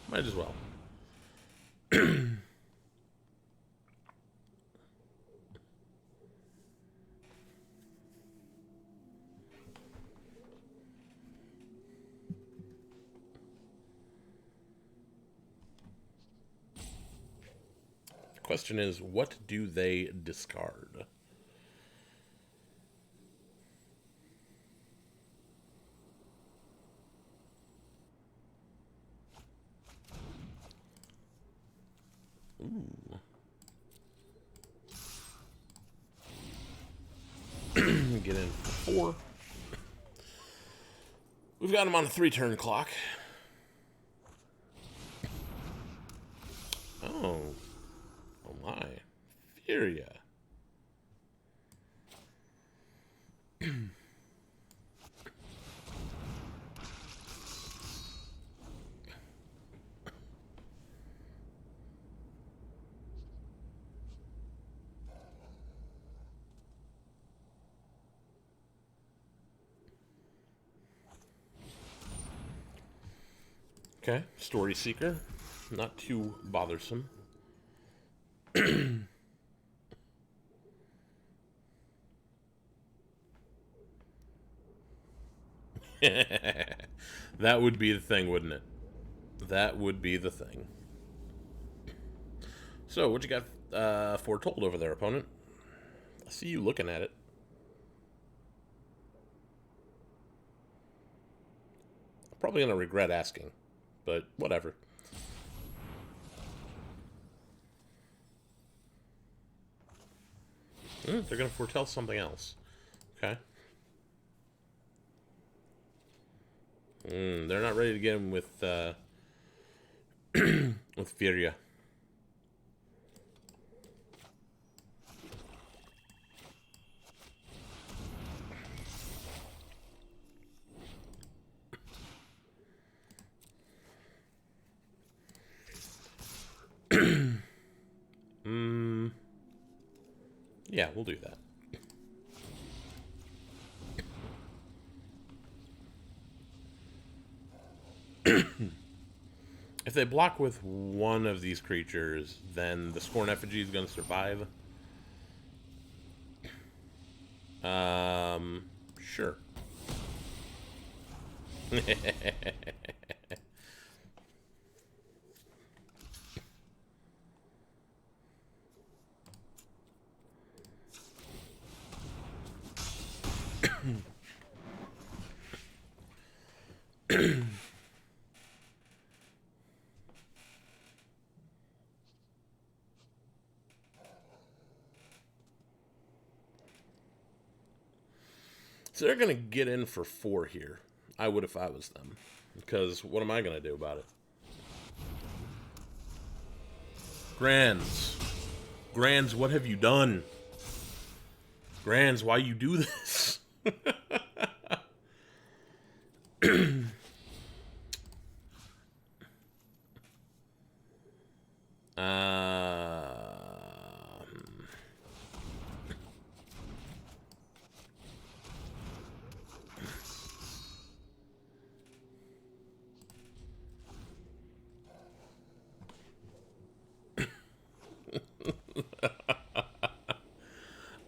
Might as well. The question is, what do they discard? Ooh. Get in for 4. We've got him on a 3-turn clock. Oh. Oh my. Furia. Okay, Story Seeker. Not too bothersome. That would be the thing, wouldn't it? That would be the thing. So, what you got foretold over there, opponent? I see you looking at it. I'm probably going to regret asking, but whatever. They're going to foretell something else. Okay. They're not ready to get him with with Furia. Yeah, we'll do that. If they block with one of these creatures, then the Scorn Effigy is going to survive. Sure. So they're going to get in for 4 here. I would if I was them. Because what am I going to do about it? Grands. Grands, what have you done? Grands, why you do this?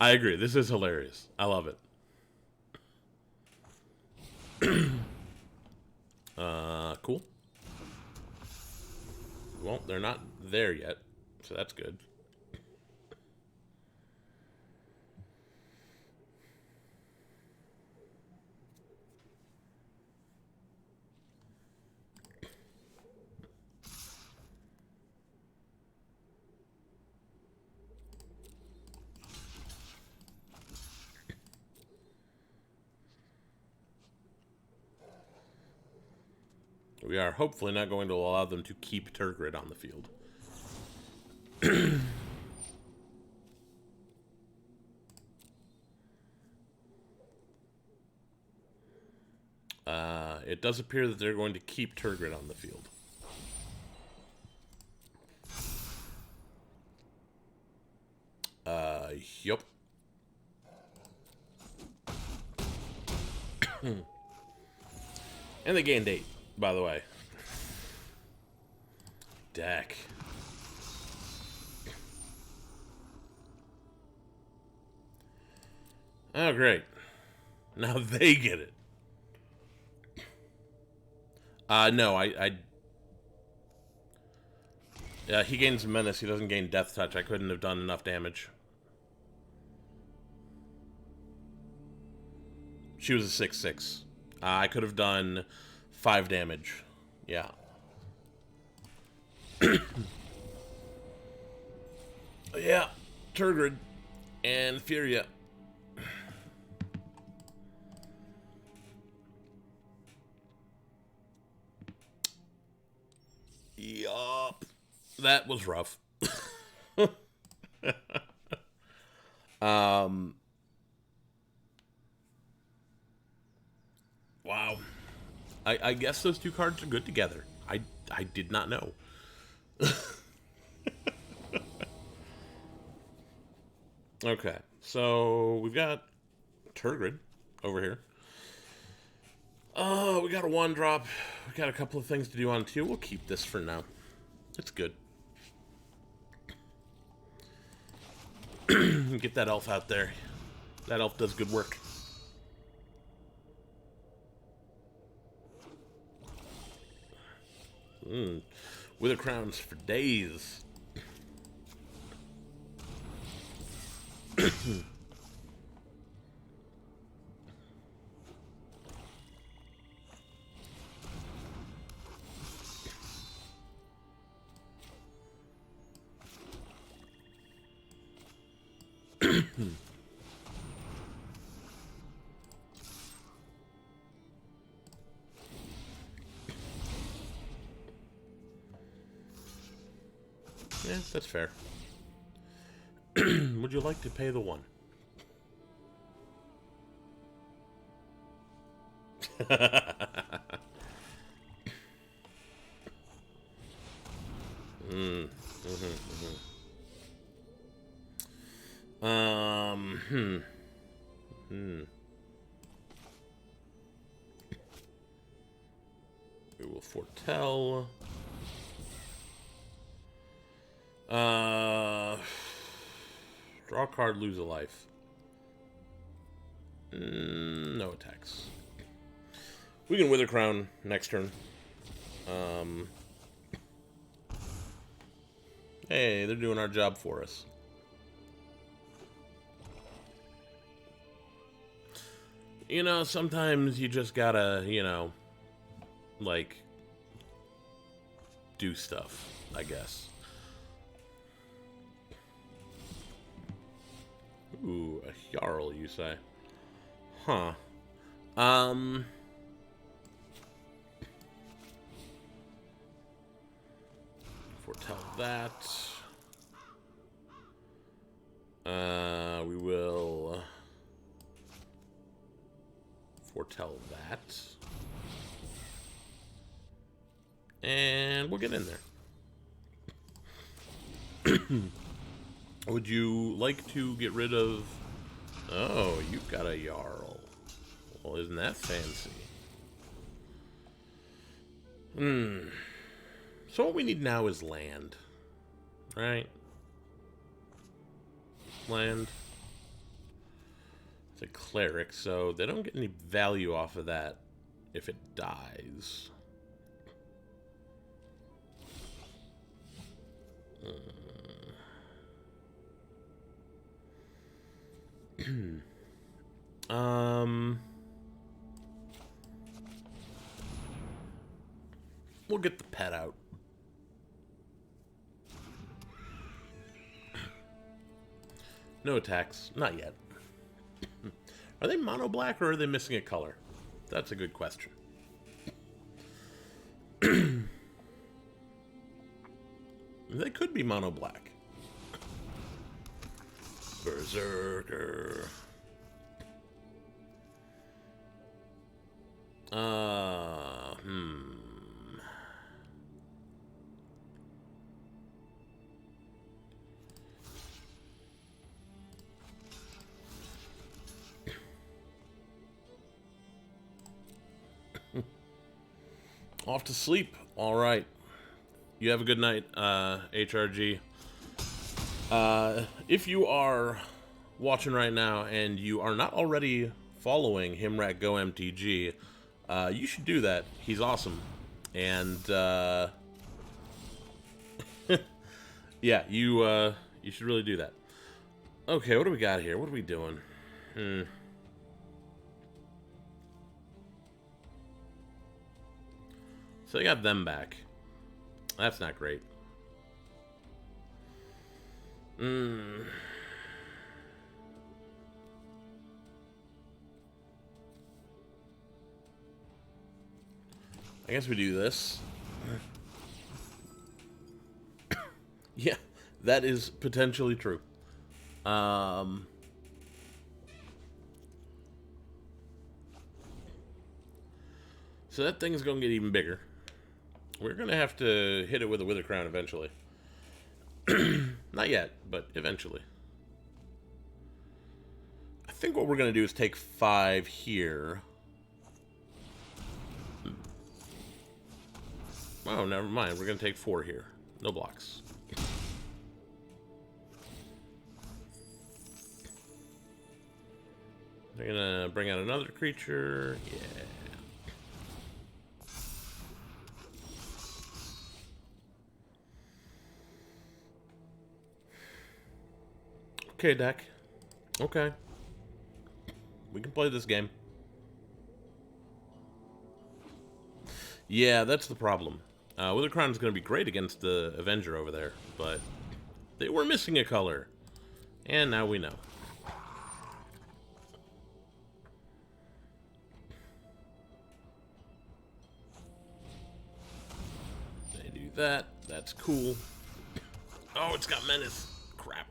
I agree. This is hilarious. I love it. Cool. Well, they're not there yet, so that's good. We are hopefully not going to allow them to keep Turgid on the field. It does appear that they're going to keep Turgid on the field. Yup. And they gained 8, by the way. Deck. Oh, great. Now they get it. No, he gains Menace. He doesn't gain Death Touch. I couldn't have done enough damage. She was a 6/6. I could have done 5 damage. Yeah. Yeah. Turgid and Furia. Yup. That was rough. Wow. I guess those 2 cards are good together. I did not know. Okay, so we've got Turgid over here. We got a 1-drop. We got a couple of things to do on 2. We'll keep this for now. It's good. Get that elf out there. That elf does good work. Wither crowns for days. Yeah, that's fair. Would you like to pay the 1? We will foretell. Uh, draw a card, lose a life. No attacks. We can Wither Crown next turn. Hey, they're doing our job for us. You know, sometimes you just gotta, you know, like, do stuff, I guess. Ooh, a Jarl, you say? Huh. Foretell that. We will foretell that. And we'll get in there. Would you like to get rid of... Oh, you've got a Jarl. Well, isn't that fancy? So what we need now is land. Right? Land. It's a cleric, so they don't get any value off of that if it dies. We'll get the pet out. No attacks. Not yet. Are they mono black or are they missing a color? That's a good question. They could be mono black. Berserker. Off to sleep. All right. You have a good night, HRG. If you are watching right now and you are not already following Himrat Go MTG, you should do that. He's awesome. And, yeah, you should really do that. Okay, what do we got here? What are we doing? So they got them back. That's not great. I guess we do this. Yeah, that is potentially true. So that thing's gonna get even bigger. We're gonna have to hit it with a Wither Crown eventually. Not yet, but eventually. I think what we're gonna do is take 5 here. Oh, never mind. We're gonna take 4 here. No blocks. They're gonna bring out another creature. Yeah. Okay, deck. Okay. We can play this game. Yeah, that's the problem. Wither Crown is going to be great against the Avenger over there, but they were missing a color. And now we know. They do that. That's cool. Oh, it's got Menace. Crap.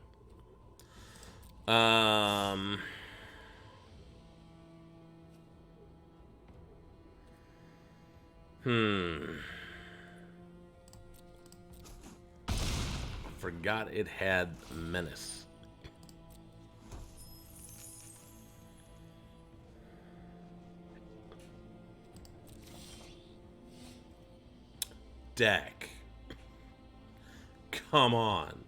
Forgot it had Menace. Deck. Come on.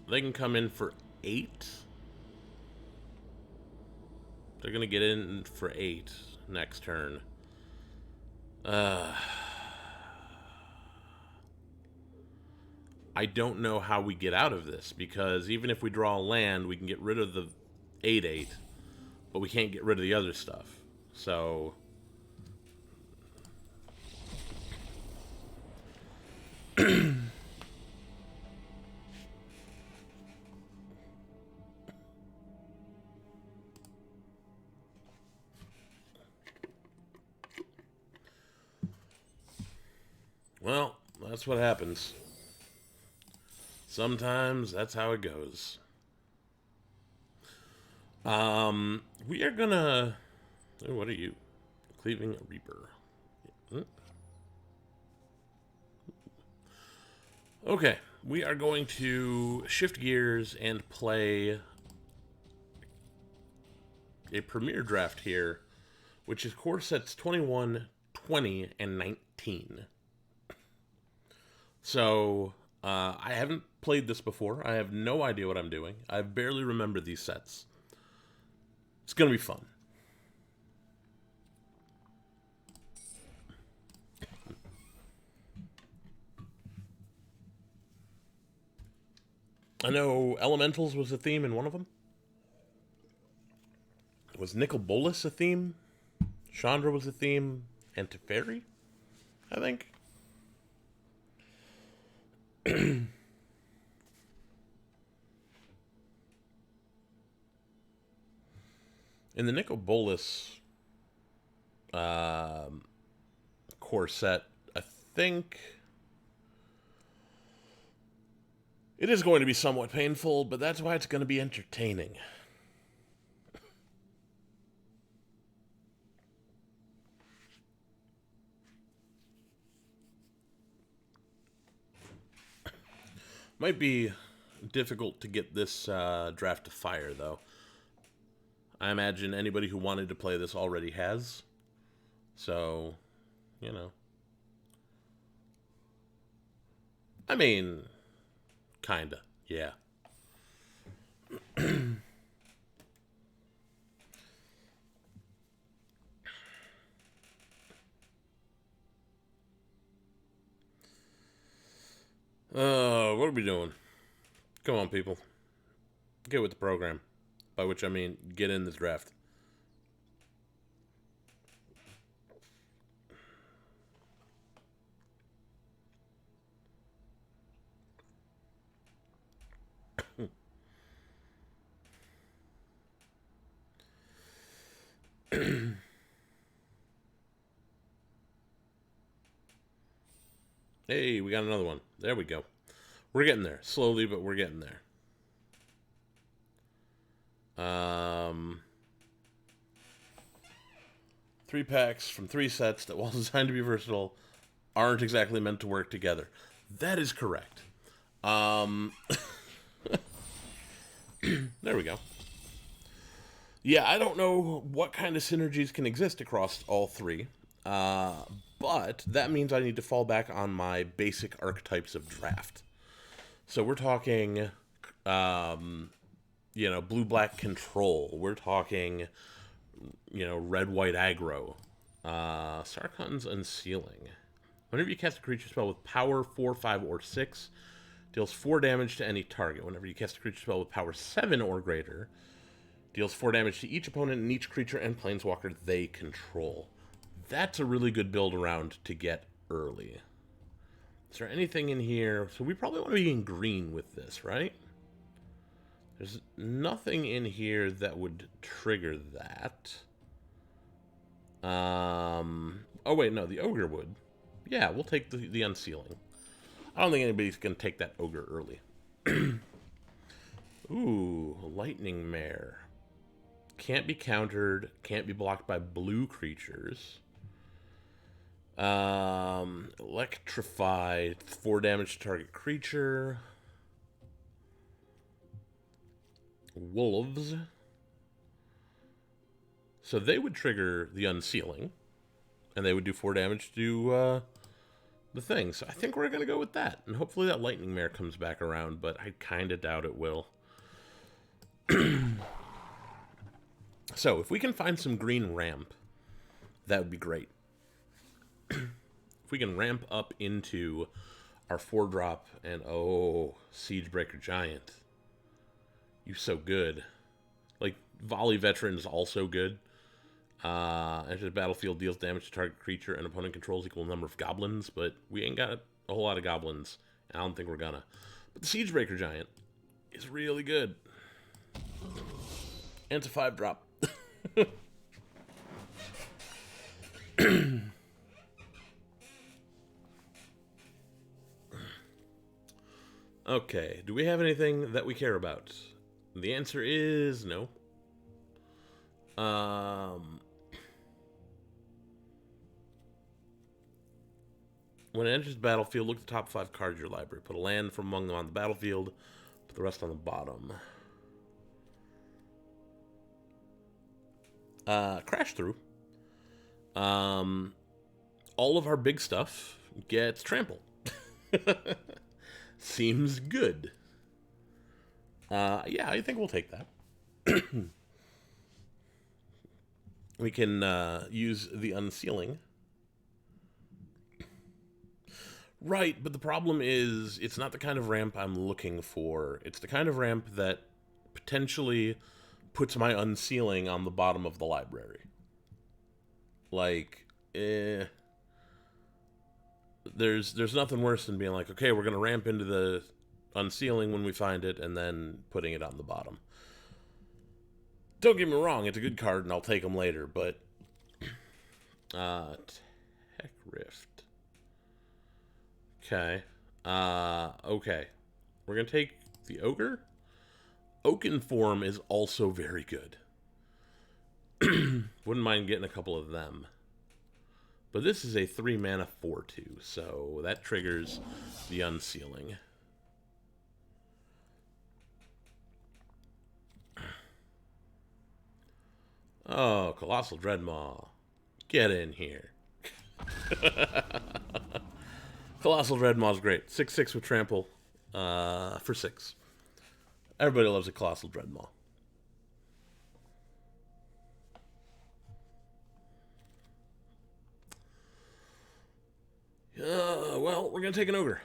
They can come in for 8. They're going to get in for 8 next turn. I don't know how we get out of this, because even if we draw a land, we can get rid of the 8/8, but we can't get rid of the other stuff. So well, that's what happens. Sometimes that's how it goes. We are gonna... Oh, what are you? Cleaving Reaper. Okay, we are going to shift gears and play a premier draft here, which is core sets 21, 20, and 19. So, I haven't played this before. I have no idea what I'm doing. I barely remember these sets. It's going to be fun. I know Elementals was a theme in one of them. Was Nicol Bolas a theme? Chandra was a theme. And Teferi, I think. In the Nicol Bolas core set, I think it is going to be somewhat painful, but that's why it's going to be entertaining. Might be difficult to get this draft to fire, though. I imagine anybody who wanted to play this already has. So, you know. I mean, kinda, yeah. What are we doing? Come on, people. Get with the program. By which I mean, get in this draft. Hey, we got another one. There we go. We're getting there. Slowly, but we're getting there. 3 packs from 3 sets that, while designed to be versatile, aren't exactly meant to work together. That is correct. There we go. Yeah, I don't know what kind of synergies can exist across all 3. But that means I need to fall back on my basic archetypes of draft. So we're talking, blue-black control. We're talking, red-white aggro. Sarkhan's Unsealing. Whenever you cast a creature spell with power 4, 5, or 6, deals 4 damage to any target. Whenever you cast a creature spell with power 7 or greater, deals 4 damage to each opponent and each creature and planeswalker they control. That's a really good build around to get early. Is there anything in here? So we probably want to be in green with this, right? There's nothing in here that would trigger that. Oh wait, no, the ogre would. Yeah, we'll take the unsealing. I don't think anybody's going to take that ogre early. Ooh, lightning mare. Can't be countered, can't be blocked by blue creatures. Electrify, 4 damage to target creature. Wolves. So they would trigger the unsealing, and they would do 4 damage to the thing. So I think we're going to go with that. And hopefully that Lightning Mare comes back around, but I kind of doubt it will. So if we can find some green ramp, that would be great. If we can ramp up into our 4-drop and, oh, Siegebreaker Giant. You so good. Like, Volley Veteran is also good. Enter the battlefield, deals damage to target creature and opponent controls equal number of goblins, but we ain't got a whole lot of goblins. I don't think we're gonna. But the Siegebreaker Giant is really good. And it's a 5-drop. Okay, do we have anything that we care about? The answer is no. When it enters the battlefield, look at the top 5 cards of your library. Put a land from among them on the battlefield. Put the rest on the bottom. Crash through. All of our big stuff gets trample. Seems good. Yeah, I think we'll take that. We can use the unsealing. Right, but the problem is it's not the kind of ramp I'm looking for. It's the kind of ramp that potentially puts my unsealing on the bottom of the library. Like, there's nothing worse than being like, okay, we're going to ramp into the unsealing when we find it and then putting it on the bottom. Don't get me wrong, it's a good card and I'll take them later, but Tech Rift. Okay. Okay. We're going to take the Ogre. Oaken Form is also very good. Wouldn't mind getting a couple of them. But this is a 3-mana 4/2, so that triggers the unsealing. Oh, Colossal Dreadmaw. Get in here. Colossal Dreadmaw's great. 6/6 with trample for 6. Everybody loves a Colossal Dreadmaw. Well, we're going to take an Ogre.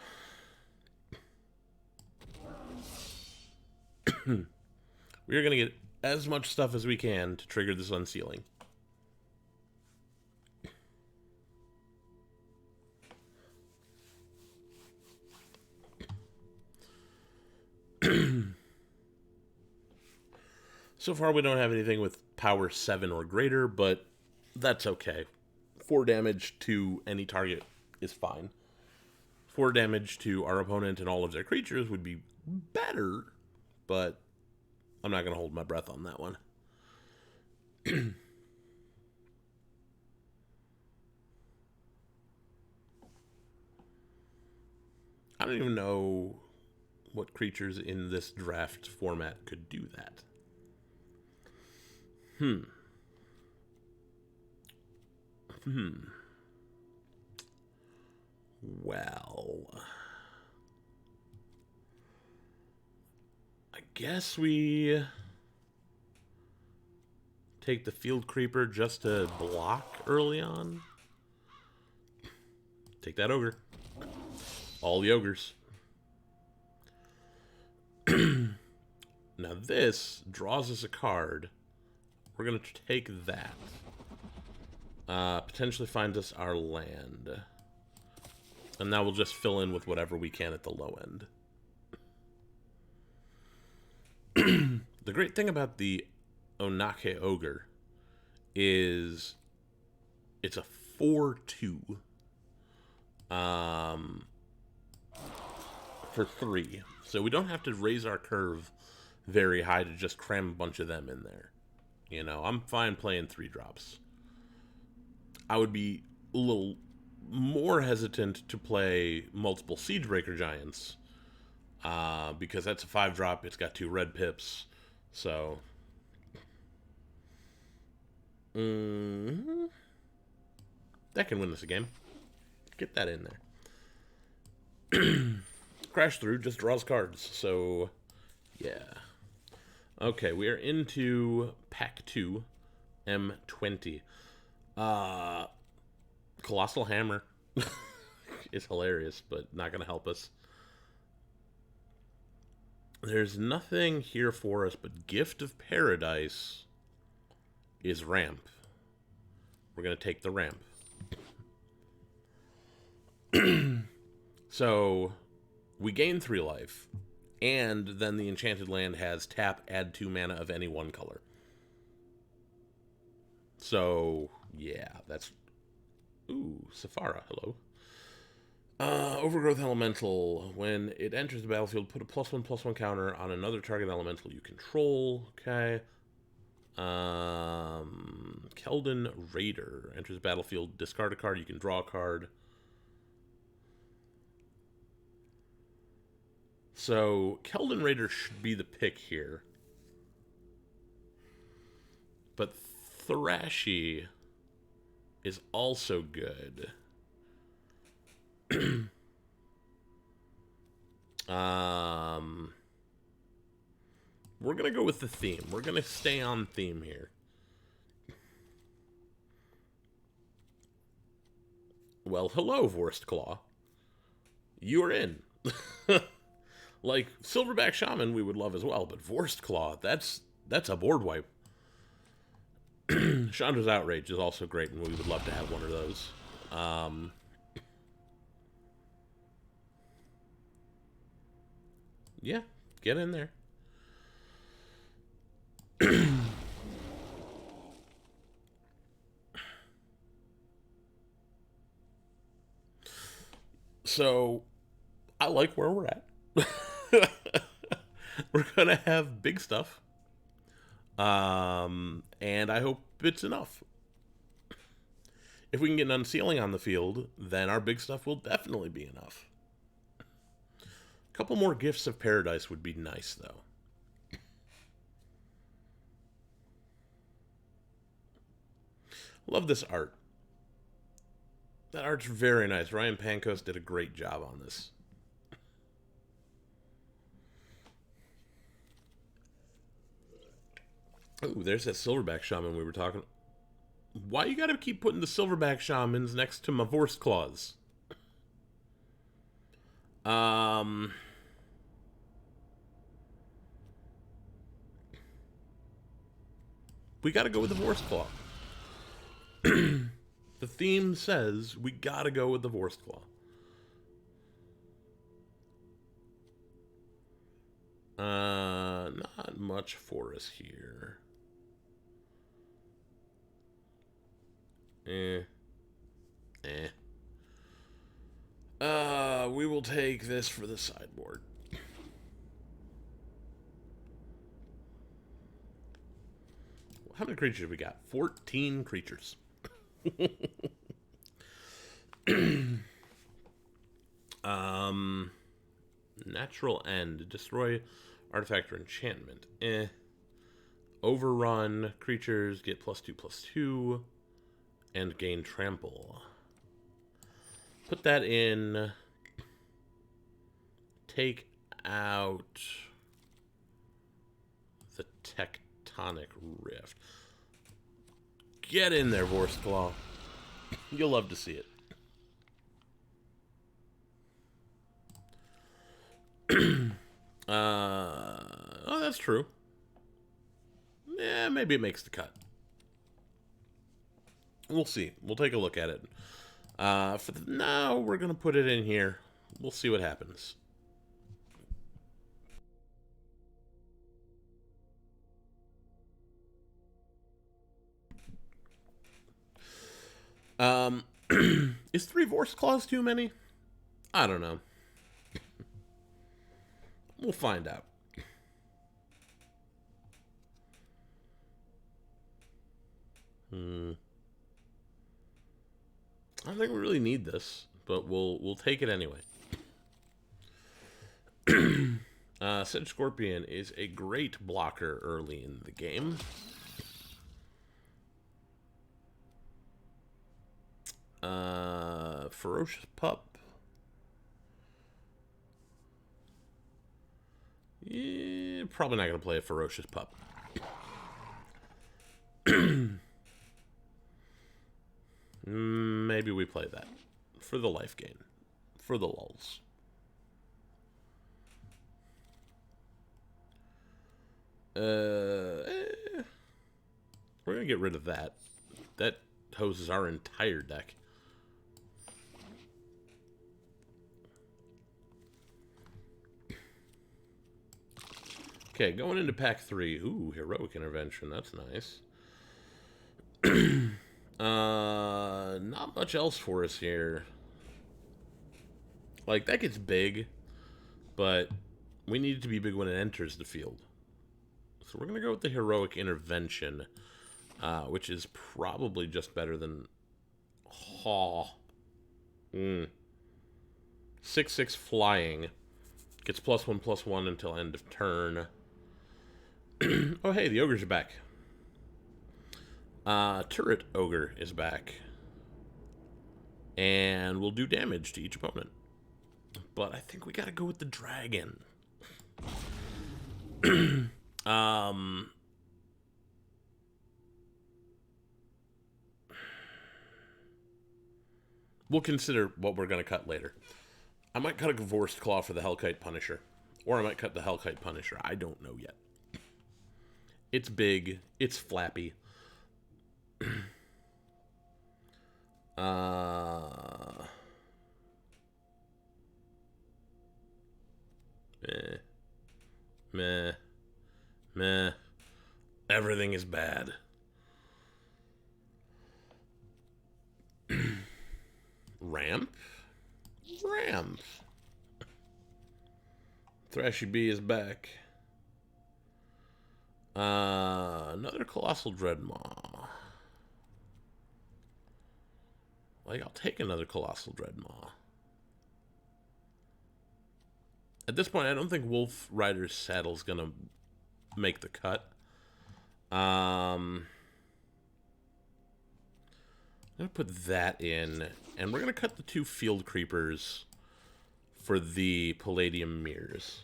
We are going to get as much stuff as we can to trigger this unsealing. So far, we don't have anything with power 7 or greater, but that's okay. 4 damage to any target is fine. 4 damage to our opponent and all of their creatures would be better, but I'm not going to hold my breath on that one. I don't even know what creatures in this draft format could do that. Well, I guess we take the Field Creeper just to block early on. Take that Ogre. All the Ogres. Now this draws us a card. We're going to take that. Potentially finds us our land. And now we'll just fill in with whatever we can at the low end. The great thing about the Onake Ogre is it's a 4/2 for 3. So we don't have to raise our curve very high to just cram a bunch of them in there. You know, I'm fine playing 3-drops. I would be a little more hesitant to play multiple Siegebreaker Giants because that's a 5-drop. It's got 2 red pips. So that can win us a game. Get that in there. Crash through just draws cards, so yeah. Okay, we are into pack 2, M20. Uh, Colossal Hammer is hilarious, but not going to help us. There's nothing here for us, but Gift of Paradise is ramp. We're going to take the ramp. So, we gain 3 life, and then the enchanted land has tap, add 2 mana of any one color. So, yeah, that's... Ooh, Safara, hello. Overgrowth Elemental. When it enters the battlefield, put a +1/+1 counter on another target elemental you control. Okay. Keldon Raider. Enters the battlefield, discard a card, you can draw a card. So, Keldon Raider should be the pick here. But Thrashy is also good. We're going to go with the theme. We're going to stay on theme here. Well, hello, Vorst Claw. You are in. Like, Silverback Shaman we would love as well, but Vorst Claw, that's a board wipe. Chandra's Outrage is also great, and we would love to have one of those. Yeah, get in there. So, I like where we're at. We're gonna have big stuff. And I hope it's enough. If we can get an Unsealing on the field, then our big stuff will definitely be enough. A couple more Gifts of Paradise would be nice, though. Love this art. That art's very nice. Ryan Pankos did a great job on this. Ooh, there's that Silverback Shaman we were talking. Why you gotta keep putting the Silverback Shamans next to my Vorst Claws? We gotta go with the Vorst Claw. The theme says we gotta go with the Vorst Claw. Not much for us here. We will take this for the sideboard. How many creatures have we got? 14 creatures. Natural End. Destroy artifact or enchantment. Overrun. Creatures get +2/+2. And gain trample. Put that in. Take out the Tectonic Rift. Get in there, Vorst Claw. You'll love to see it. Oh, that's true. Yeah, maybe it makes the cut. We'll see. We'll take a look at it. For now, we're going to put it in here. We'll see what happens. Is 3 Vorst Claws too many? I don't know. We'll find out. I don't think we really need this, but we'll take it anyway. Sedge Scorpion is a great blocker early in the game. Ferocious Pup. Yeah, probably not going to play a Ferocious Pup. Maybe we play that. For the life gain. For the lulz. We're going to get rid of that. That hoses our entire deck. Okay, going into pack 3. Ooh, Heroic Intervention. That's nice. Not much else for us here. Like, that gets big, but we need it to be big when it enters the field. So we're going to go with the Heroic Intervention, which is probably just better than... 6/6 flying. Gets +1/+1 until end of turn. Oh, hey, the ogres are back. Turret Ogre is back. And we'll do damage to each opponent. But I think we gotta go with the dragon. We'll consider what we're gonna cut later. I might cut a Divorced Claw for the Hellkite Punisher. Or I might cut the Hellkite Punisher. I don't know yet. It's big. It's flappy. Meh. Meh. Everything is bad. Ramp? Ramp. Thrashy Bee is back. Another Colossal Dreadmaw. Like, I'll take another Colossal Dreadmaw. At this point, I don't think Wolf Rider's Saddle's gonna make the cut. I'm gonna put that in, and we're gonna cut the 2 Field Creepers for the Palladium Mirrors.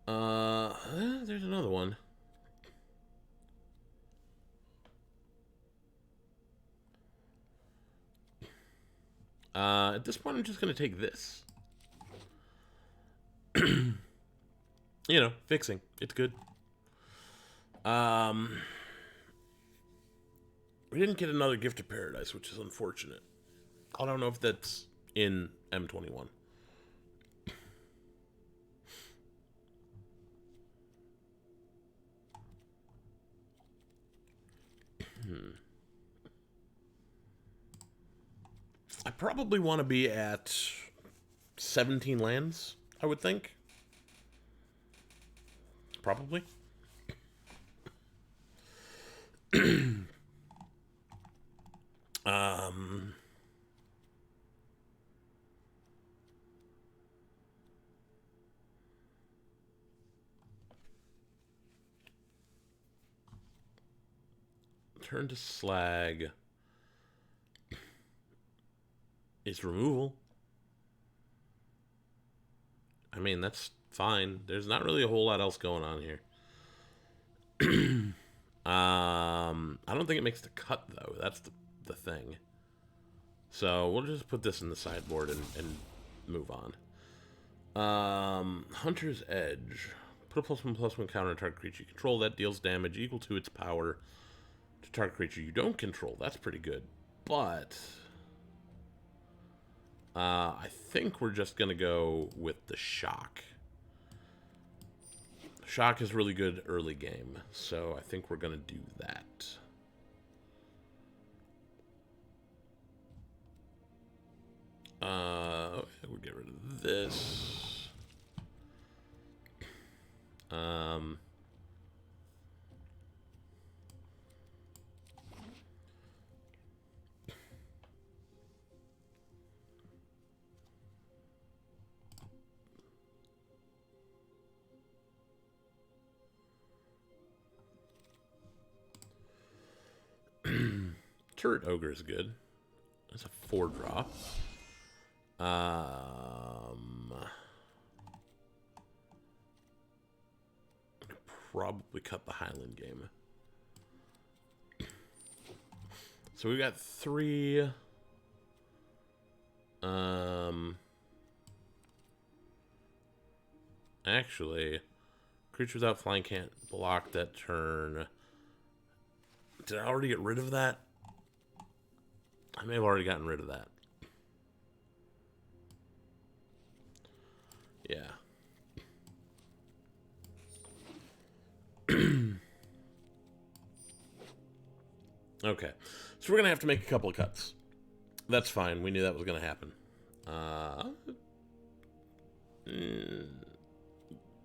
There's another one. At this point, I'm just going to take this. You know, fixing. It's good. We didn't get another Gift of Paradise, which is unfortunate. I don't know if that's in M21. I probably want to be at 17 lands, I would think. Probably. Turn to Slag is removal. I mean, that's fine. There's not really a whole lot else going on here. I don't think it makes the cut, though. That's the thing. So we'll just put this in the sideboard and move on. Hunter's Edge. Put a +1/+1 counter on target creature you control. That deals damage equal to its power to target creature you don't control. That's pretty good. But I think we're just going to go with the Shock. Shock is really good early game, so I think we're going to do that. We'll get rid of this. Turret Ogre is good. That's a 4-drop. probably cut the Highland game. So we've got 3. Actually, creature without flying can't block that turn. Did I already get rid of that? I may have already gotten rid of that. Yeah. Okay. So we're going to have to make a couple of cuts. That's fine. We knew that was going to happen.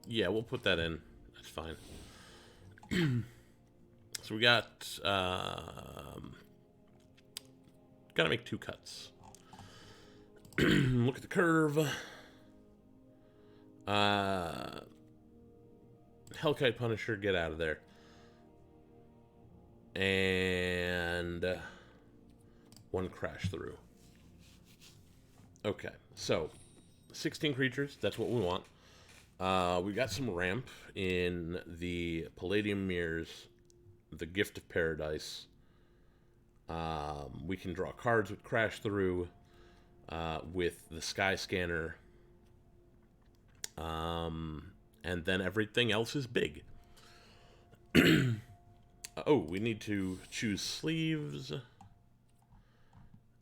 Yeah, we'll put that in. That's fine. So we got... got to make 2 cuts. Look at the curve. Hellkite Punisher, get out of there. And 1 crash through. Okay, so 16 creatures, that's what we want. We got some ramp in the Palladium Mirrors, the Gift of Paradise. We can draw cards with crash through, with the Sky Scanner. And then everything else is big. Oh, we need to choose sleeves.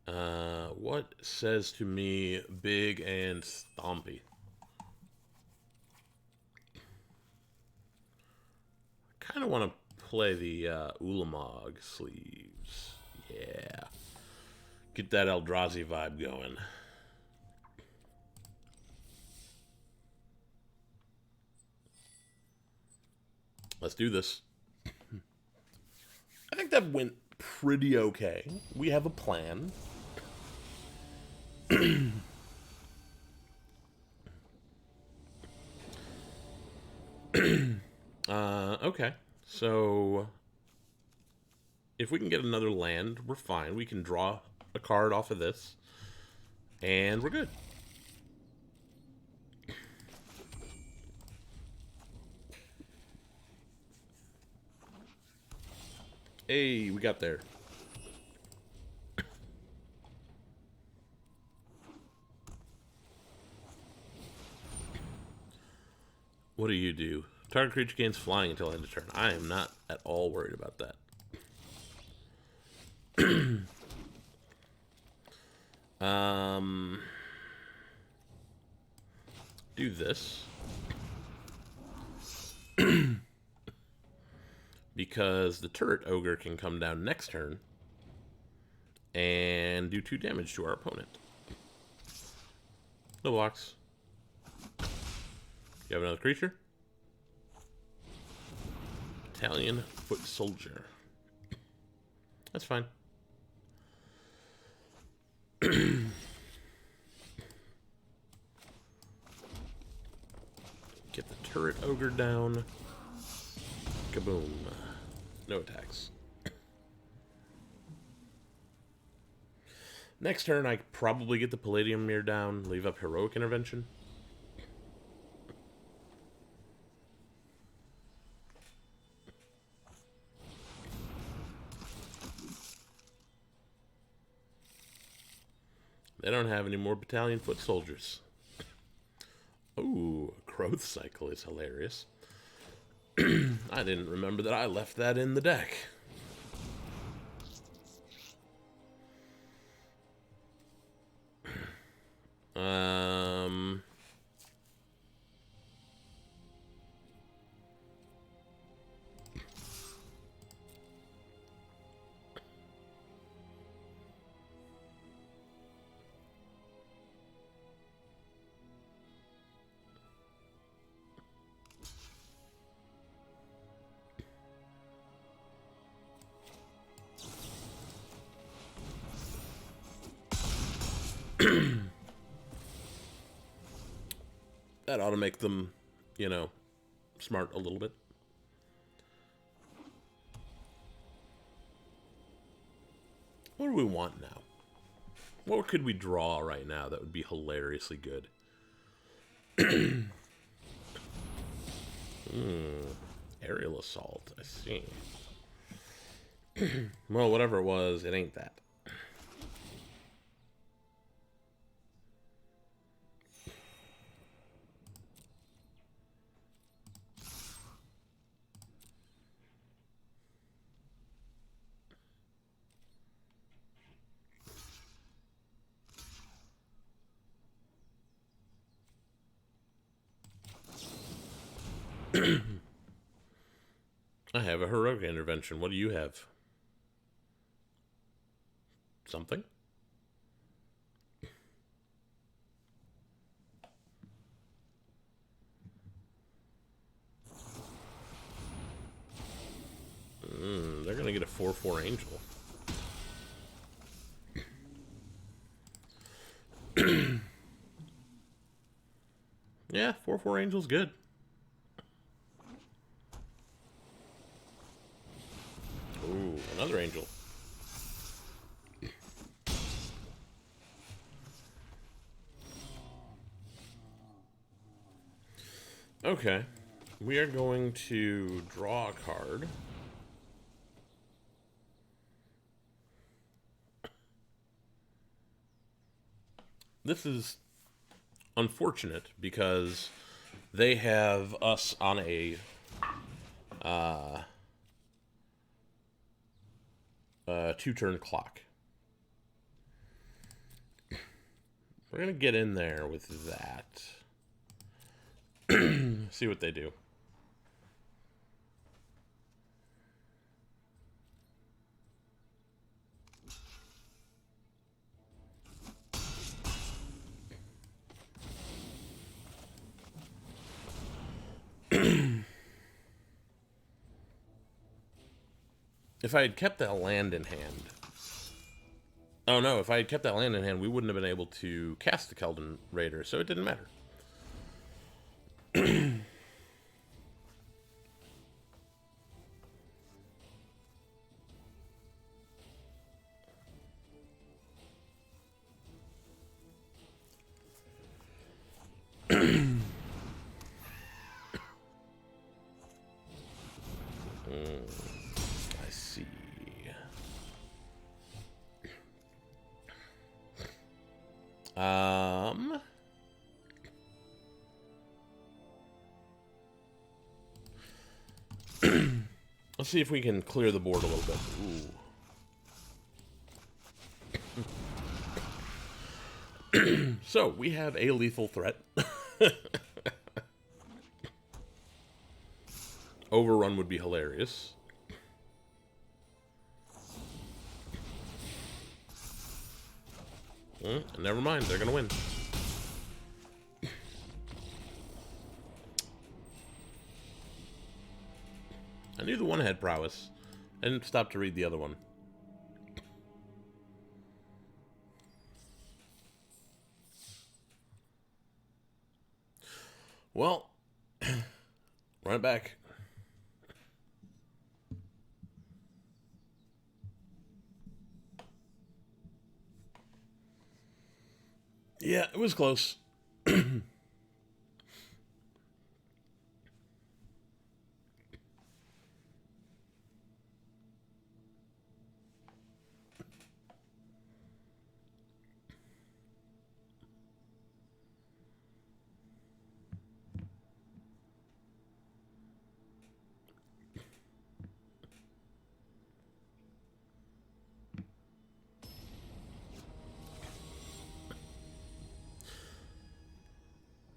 What says to me big and stompy? I kind of want to play the Ulamog sleeves. Yeah. Get that Eldrazi vibe going. Let's do this. I think that went pretty okay. We have a plan. Okay. So, if we can get another land, we're fine. We can draw a card off of this, and we're good. Hey, we got there. What do you do? Target creature gains flying until end of turn. I am not at all worried about that. Do this. Because the turret ogre can come down next turn and do 2 damage to our opponent. No blocks. You have another creature? Italian foot soldier. That's fine. Get the turret ogre down. Kaboom. No attacks. Next turn, I probably get the Palladium Mirror down, leave up Heroic Intervention. They don't have any more Battalion Foot Soldiers. Ooh, Growth Cycle is hilarious. I didn't remember that I left that in the deck. That ought to make them, you know, smart a little bit. What do we want now? What could we draw right now that would be hilariously good? Aerial assault, I see. Well, whatever it was, it ain't that. I have a heroic intervention. What do you have? Something? They're gonna get a 4/4 angel. Yeah, 4/4 angel's good. Ooh, another angel. Okay. We are going to draw a card. This is unfortunate because they have us on a two-turn clock. We're gonna get in there with that. See what they do. If I had kept that land in hand... Oh no, if I had kept that land in hand, we wouldn't have been able to cast the Kaldheim Raider, so it didn't matter. I see. Let's see if we can clear the board a little bit. Ooh. So, we have a lethal threat. Overrun would be hilarious. Never mind, they're gonna win. I knew the one had prowess. I didn't stop to read the other one. Well, run it back. Yeah, it was close.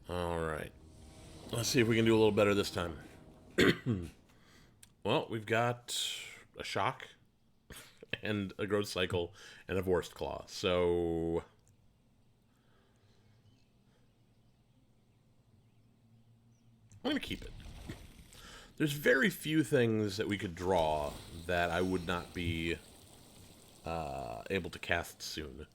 Alright. Let's see if we can do a little better this time. Well, we've got a shock and a growth cycle and a Vorst Claw. So I'm going to keep it. There's very few things that we could draw that I would not be able to cast soon.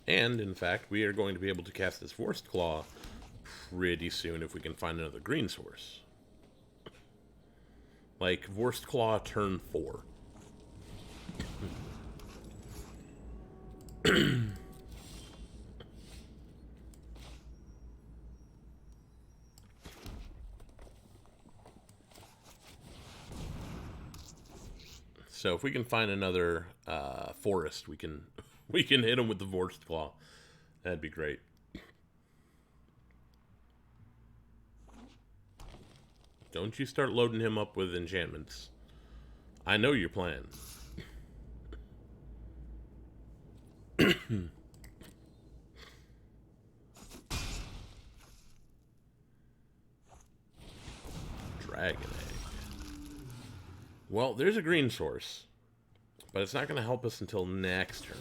And, in fact, we are going to be able to cast this Vorst Claw pretty soon if we can find another green source. Like, Vorst Claw turn 4. So if we can find another forest, we can hit him with the Vorst Claw. That'd be great. Don't you start loading him up with enchantments. I know your plan. Dragon Egg. Well, there's a green source, but it's not going to help us until next turn.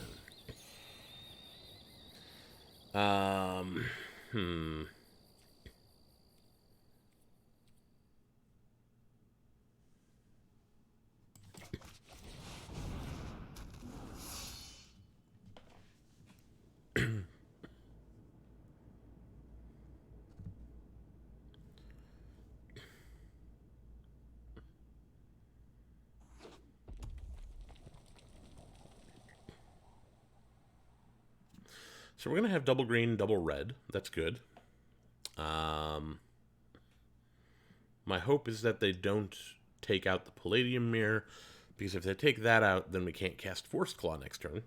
So we're going to have double green, double red. That's good. My hope is that they don't take out the Palladium Mirror, because if they take that out, then we can't cast Force Claw next turn,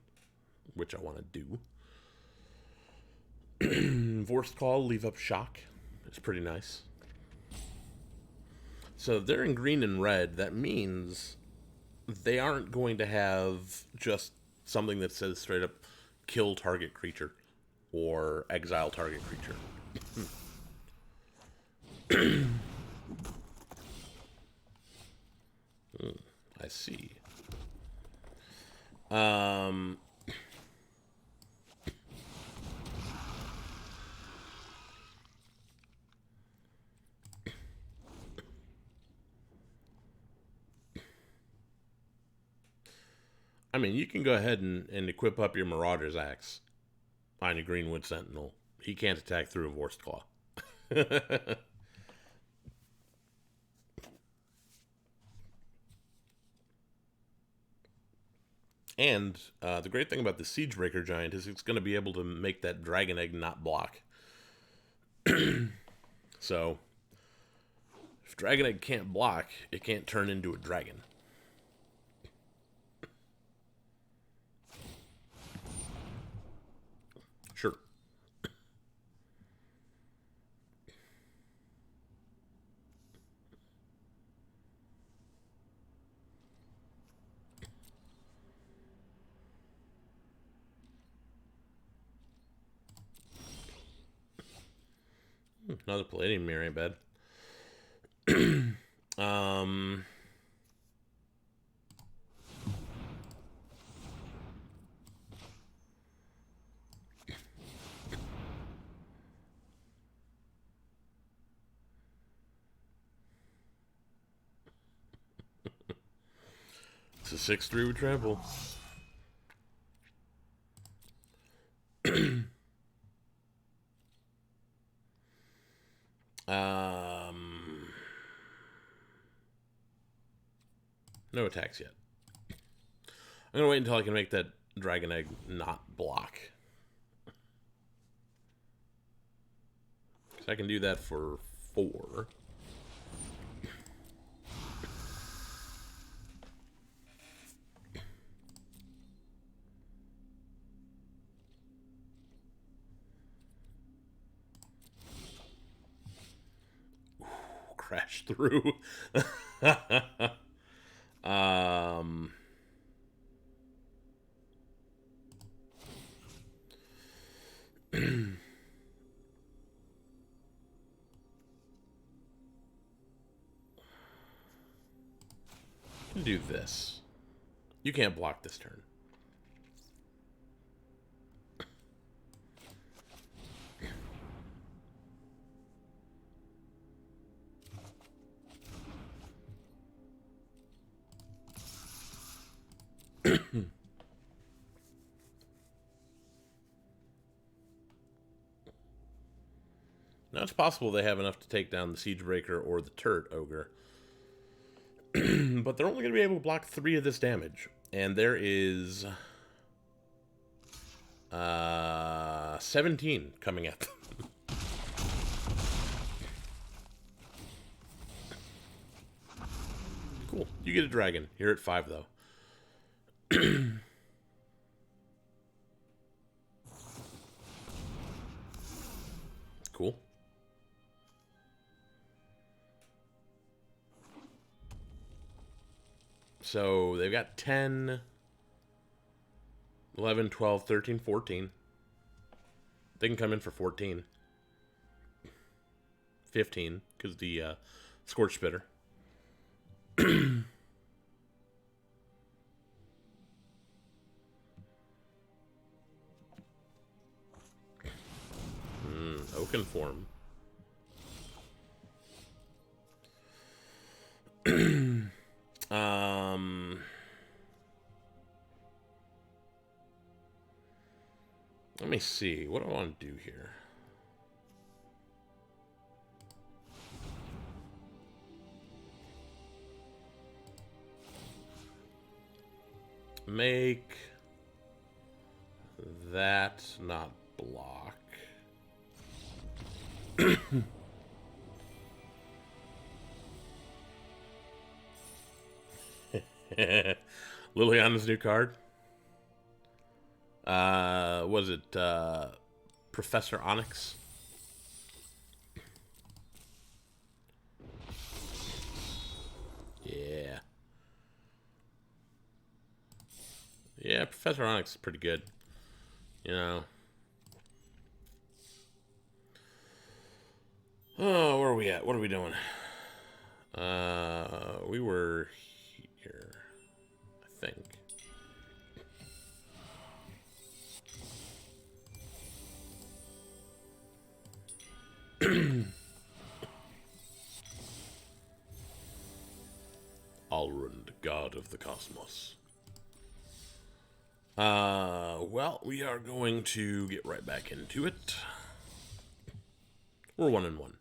which I want to do. Force Claw, leave up Shock. It's pretty nice. So they're in green and red. That means they aren't going to have just something that says straight up kill target creature or exile target creature. I see. I mean, you can go ahead and equip up your Marauder's Axe on your Greenwood Sentinel. He can't attack through a Vorst Claw. And the great thing about the Siegebreaker Giant is it's going to be able to make that Dragon Egg not block. So, if Dragon Egg can't block, it can't turn into a dragon. Sure. Another Palladium Mirror ain't bad. It's a 6/3 with trample. No attacks yet. I'm gonna wait until I can make that Dragon Egg not block. Because I can do that for 4. Ooh, crash through. Do this. You can't block this turn. Now it's possible they have enough to take down the Siegebreaker or the Turret Ogre. But they're only going to be able to block 3 of this damage. And there is 17 coming at them. Cool. You get a dragon. You're at 5, though. Cool. So they've got 10, 11, 12, 13, 14. They can come in for 14. 15, because the Scorch Spitter. Oaken form. Let me see. What do I want to do here? Make that not block. Liliana's new card. Was it Professor Onyx? Yeah. Yeah, Professor Onyx is pretty good. You know. Oh, where are we at? What are we doing? We were here, I think. Alrund, god of the cosmos. Well, we are going to get right back into it. We're 1-1.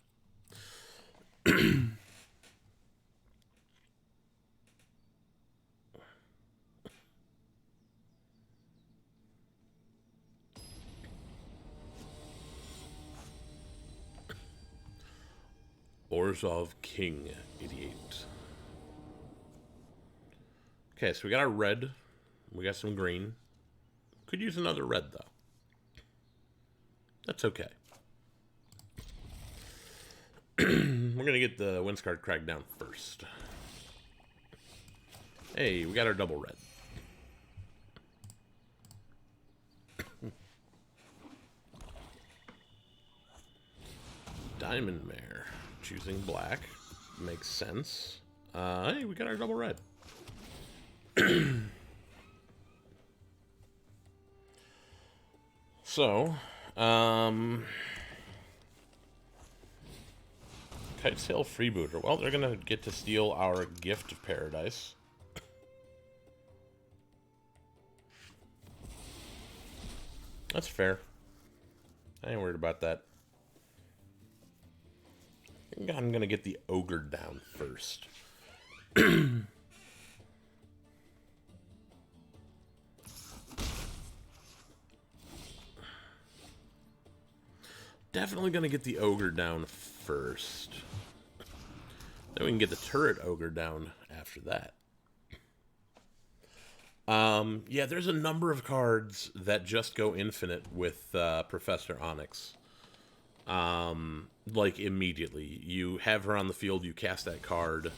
Orzhov King, idiot. Okay, so we got our red. We got some green. Could use another red, though. That's okay. We're going to get the Windscarred Crag down first. Hey, we got our double red. Diamond Mare. Choosing black. Makes sense. Hey, we got our double red. So, Kitesail Freebooter. Well, they're gonna get to steal our Gift of Paradise. That's fair. I ain't worried about that. I think I'm gonna get the Ogre down first. Definitely gonna get the Ogre down first. Then we can get the Turret Ogre down after that. Yeah, there's a number of cards that just go infinite with Professor Onyx. Like, immediately. You have her on the field, you cast that card,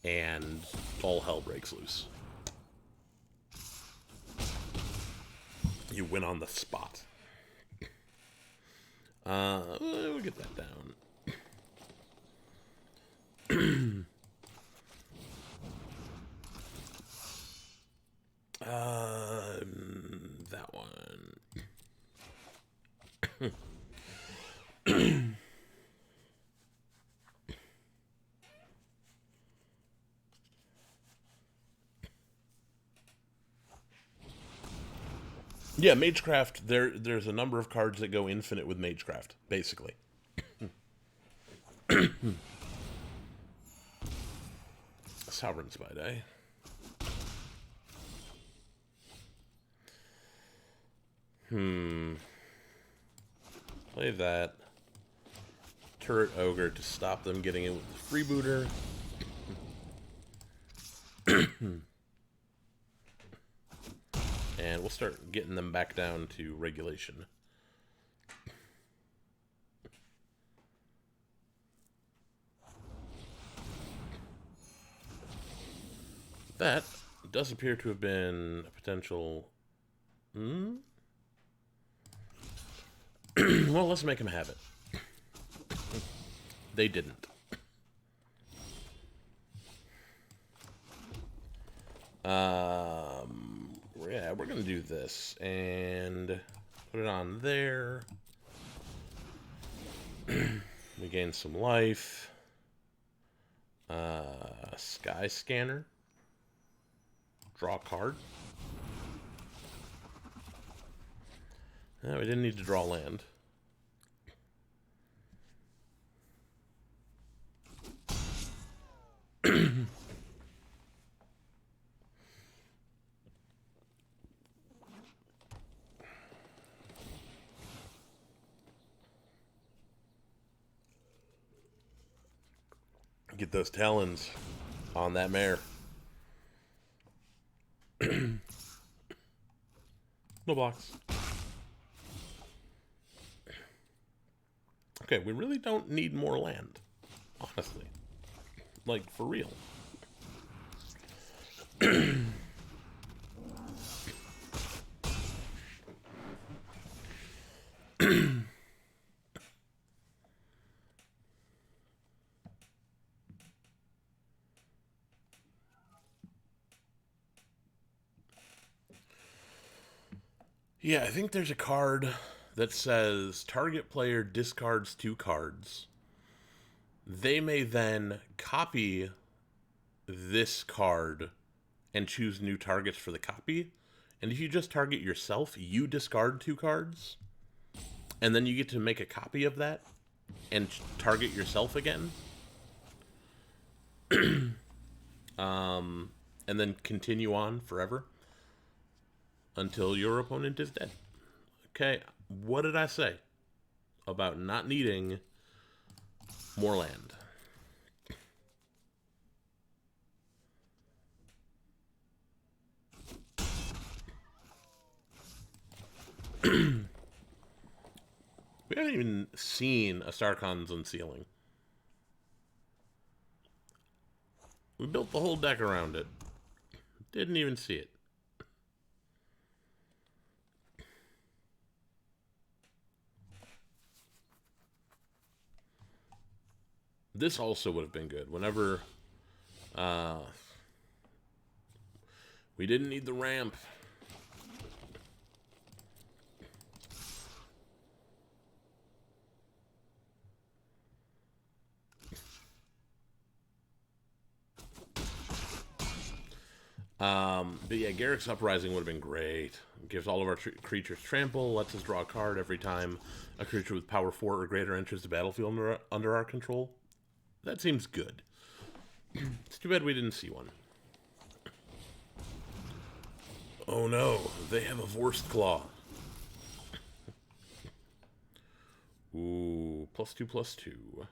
and all hell breaks loose. You win on the spot. We'll get that down. That one. Yeah, Magecraft, there's a number of cards that go infinite with Magecraft, basically. Sovereign Spide. Play that. Turret Ogre to stop them getting in with the Freebooter. And we'll start getting them back down to regulation. That does appear to have been a potential... Well, let's make them have it. They didn't. Yeah, we're gonna do this and put it on there. We gain some life. Sky Scanner. Draw a card. No, we didn't need to draw land. Get those talons on that mare. No blocks. Okay, we really don't need more land. Honestly. Like, for real. Yeah, I think there's a card that says target player discards 2 cards. They may then copy this card and choose new targets for the copy. And if you just target yourself, you discard 2 cards. And then you get to make a copy of that and target yourself again. And then continue on forever until your opponent is dead. Okay, what did I say about not needing more land? We haven't even seen a Starcon's Unsealing. We built the whole deck around it. Didn't even see it. This also would have been good. Whenever we didn't need the ramp. But yeah, Garrick's Uprising would have been great. Gives all of our creatures trample, lets us draw a card every time a creature with power 4 or greater enters the battlefield under our control. That seems good. It's too bad we didn't see one. Oh no, they have a Vorst Claw. Ooh, +2/+2.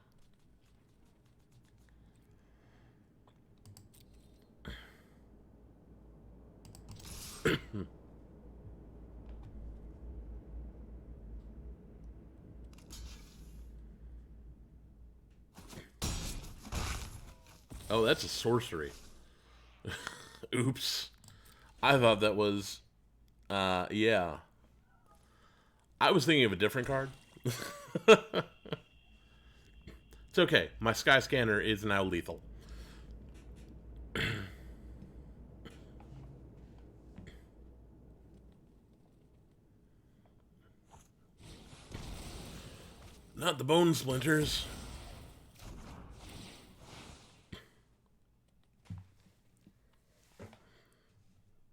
Oh, that's a sorcery. Oops. I thought that was... yeah. I was thinking of a different card. It's okay. My Sky Scanner is now lethal. Not the Bone Splinters.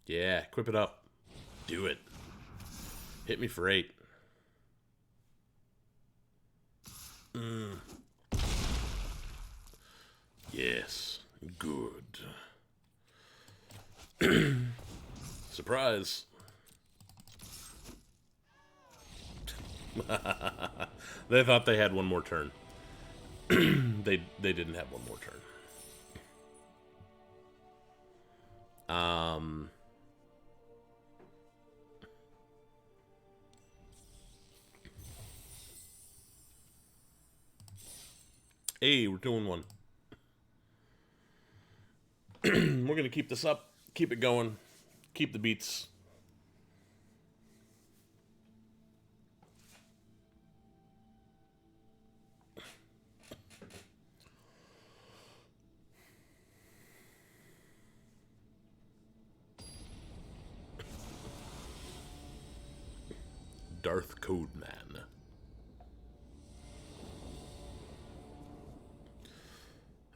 Yeah, equip it up. Do it. Hit me for 8. Yes. Good. Surprise. They thought they had one more turn. They didn't have one more turn. Hey, we're doing one. We're going to keep this up, keep it going, keep the beats. Darth Codeman.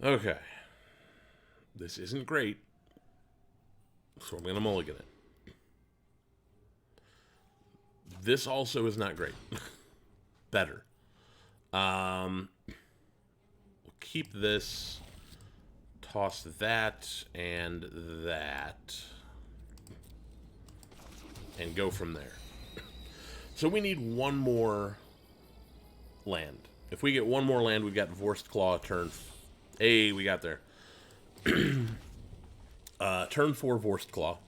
Okay. This isn't great, so I'm going to mulligan it. This also is not great. Better. We'll keep this, toss that, and go from there. So we need one more land. If we get one more land, we've got Vorst Claw turn. Hey, we got there. Turn 4 Vorst Claw.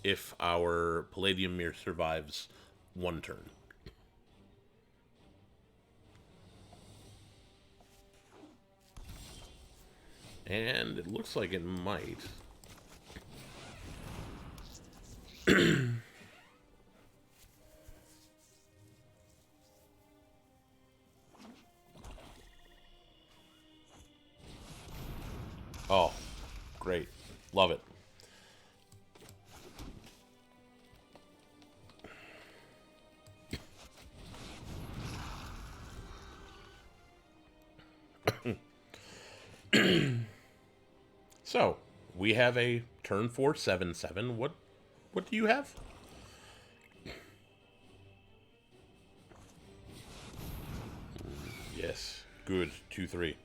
If our Palladium Mirror survives one turn. And it looks like it might. Oh, great. Love it. So, we have a turn 4 7/7. What do you have? Yes. Good. 2/3.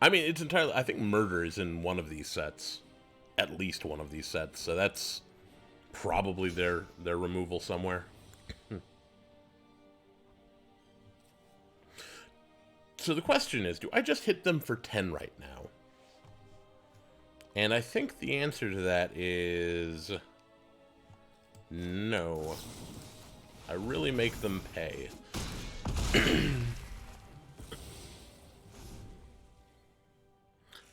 I mean, it's entirely... I think murder is in one of these sets. At least one of these sets. So that's probably their removal somewhere. So the question is, do I just hit them for 10 right now? And I think the answer to that is... no. I really make them pay.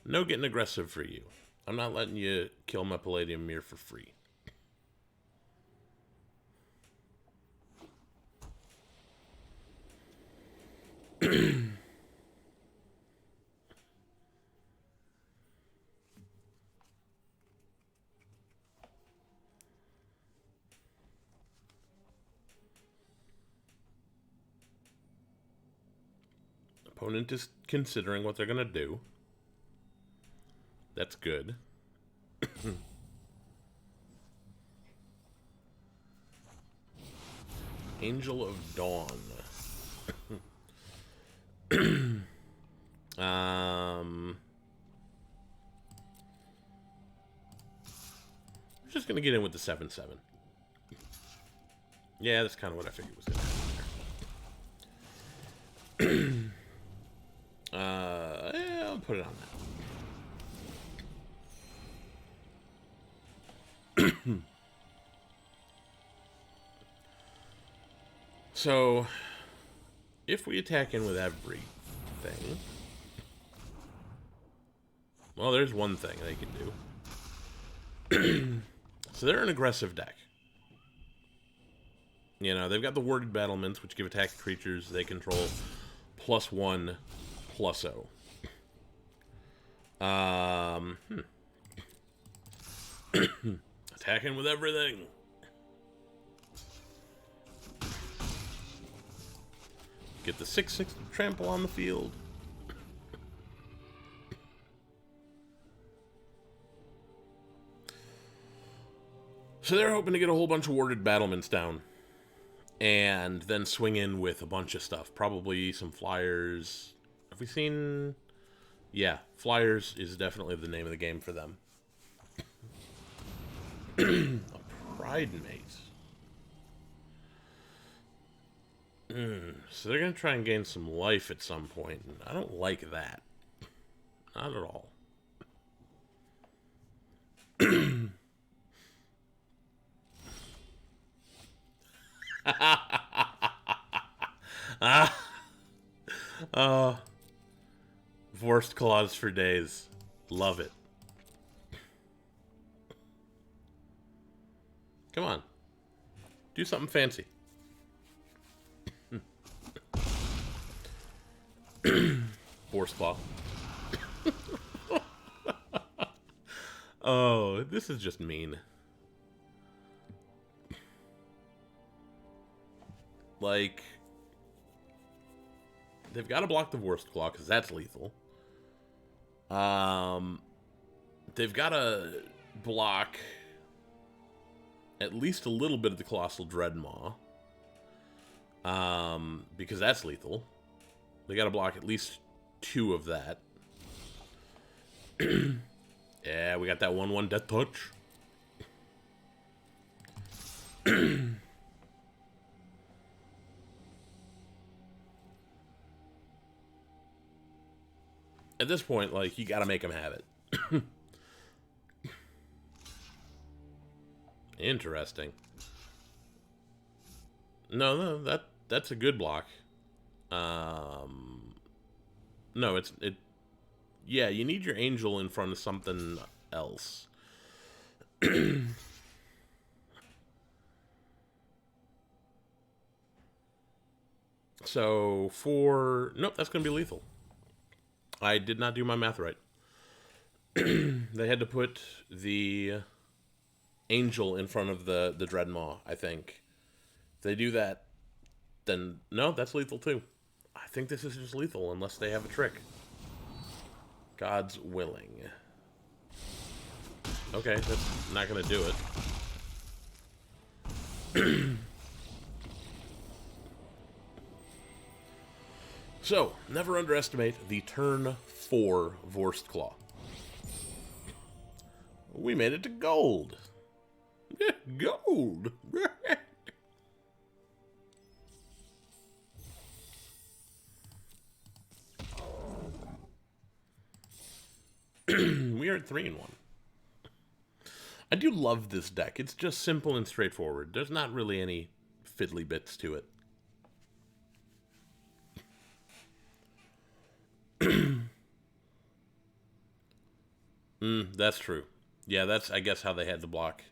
No getting aggressive for you. I'm not letting you kill my Palladium Mirror for free. Opponent is considering what they're going to do. That's good. Angel of Dawn. I'm just going to get in with the 7/7. Yeah, that's kind of what I figured was going to happen there. Yeah, I'll put it on that. So, if we attack in with everything... well, there's one thing they can do. So they're an aggressive deck. You know, they've got the worded battlements, which give attack creatures they control +1/+0. Attacking with everything. Get the 6/6 trample on the field. So they're hoping to get a whole bunch of worded battlements down. And then swing in with a bunch of stuff. Probably some flyers. Have we seen... yeah, flyers is definitely the name of the game for them. A Pride Mate. So they're going to try and gain some life at some point. And I don't like that. Not at all. Oh, Vorst claws for days. Love it. Come on. Do something fancy. Vorst claw. Oh, this is just mean. Like, they've got to block the Vorst Claw, because that's lethal. They've got to block at least a little bit of the Colossal Dreadmaw, because that's lethal. They got to block at least 2 of that. Yeah, we got that 1/1 Death Touch. At this point, like, you gotta make them have it. Interesting. No, that's a good block. No, yeah, you need your angel in front of something else. So nope, that's gonna be lethal. I did not do my math right. They had to put the angel in front of the Dreadmaw, I think. If they do that, then no, that's lethal too. I think this is just lethal unless they have a trick. God's willing. Okay, that's not gonna do it. So, never underestimate the turn 4 Vorst Claw. We made it to gold. Gold. We are at 3-1. I do love this deck. It's just simple and straightforward. There's not really any fiddly bits to it. That's true. Yeah, that's, I guess, how they had to block.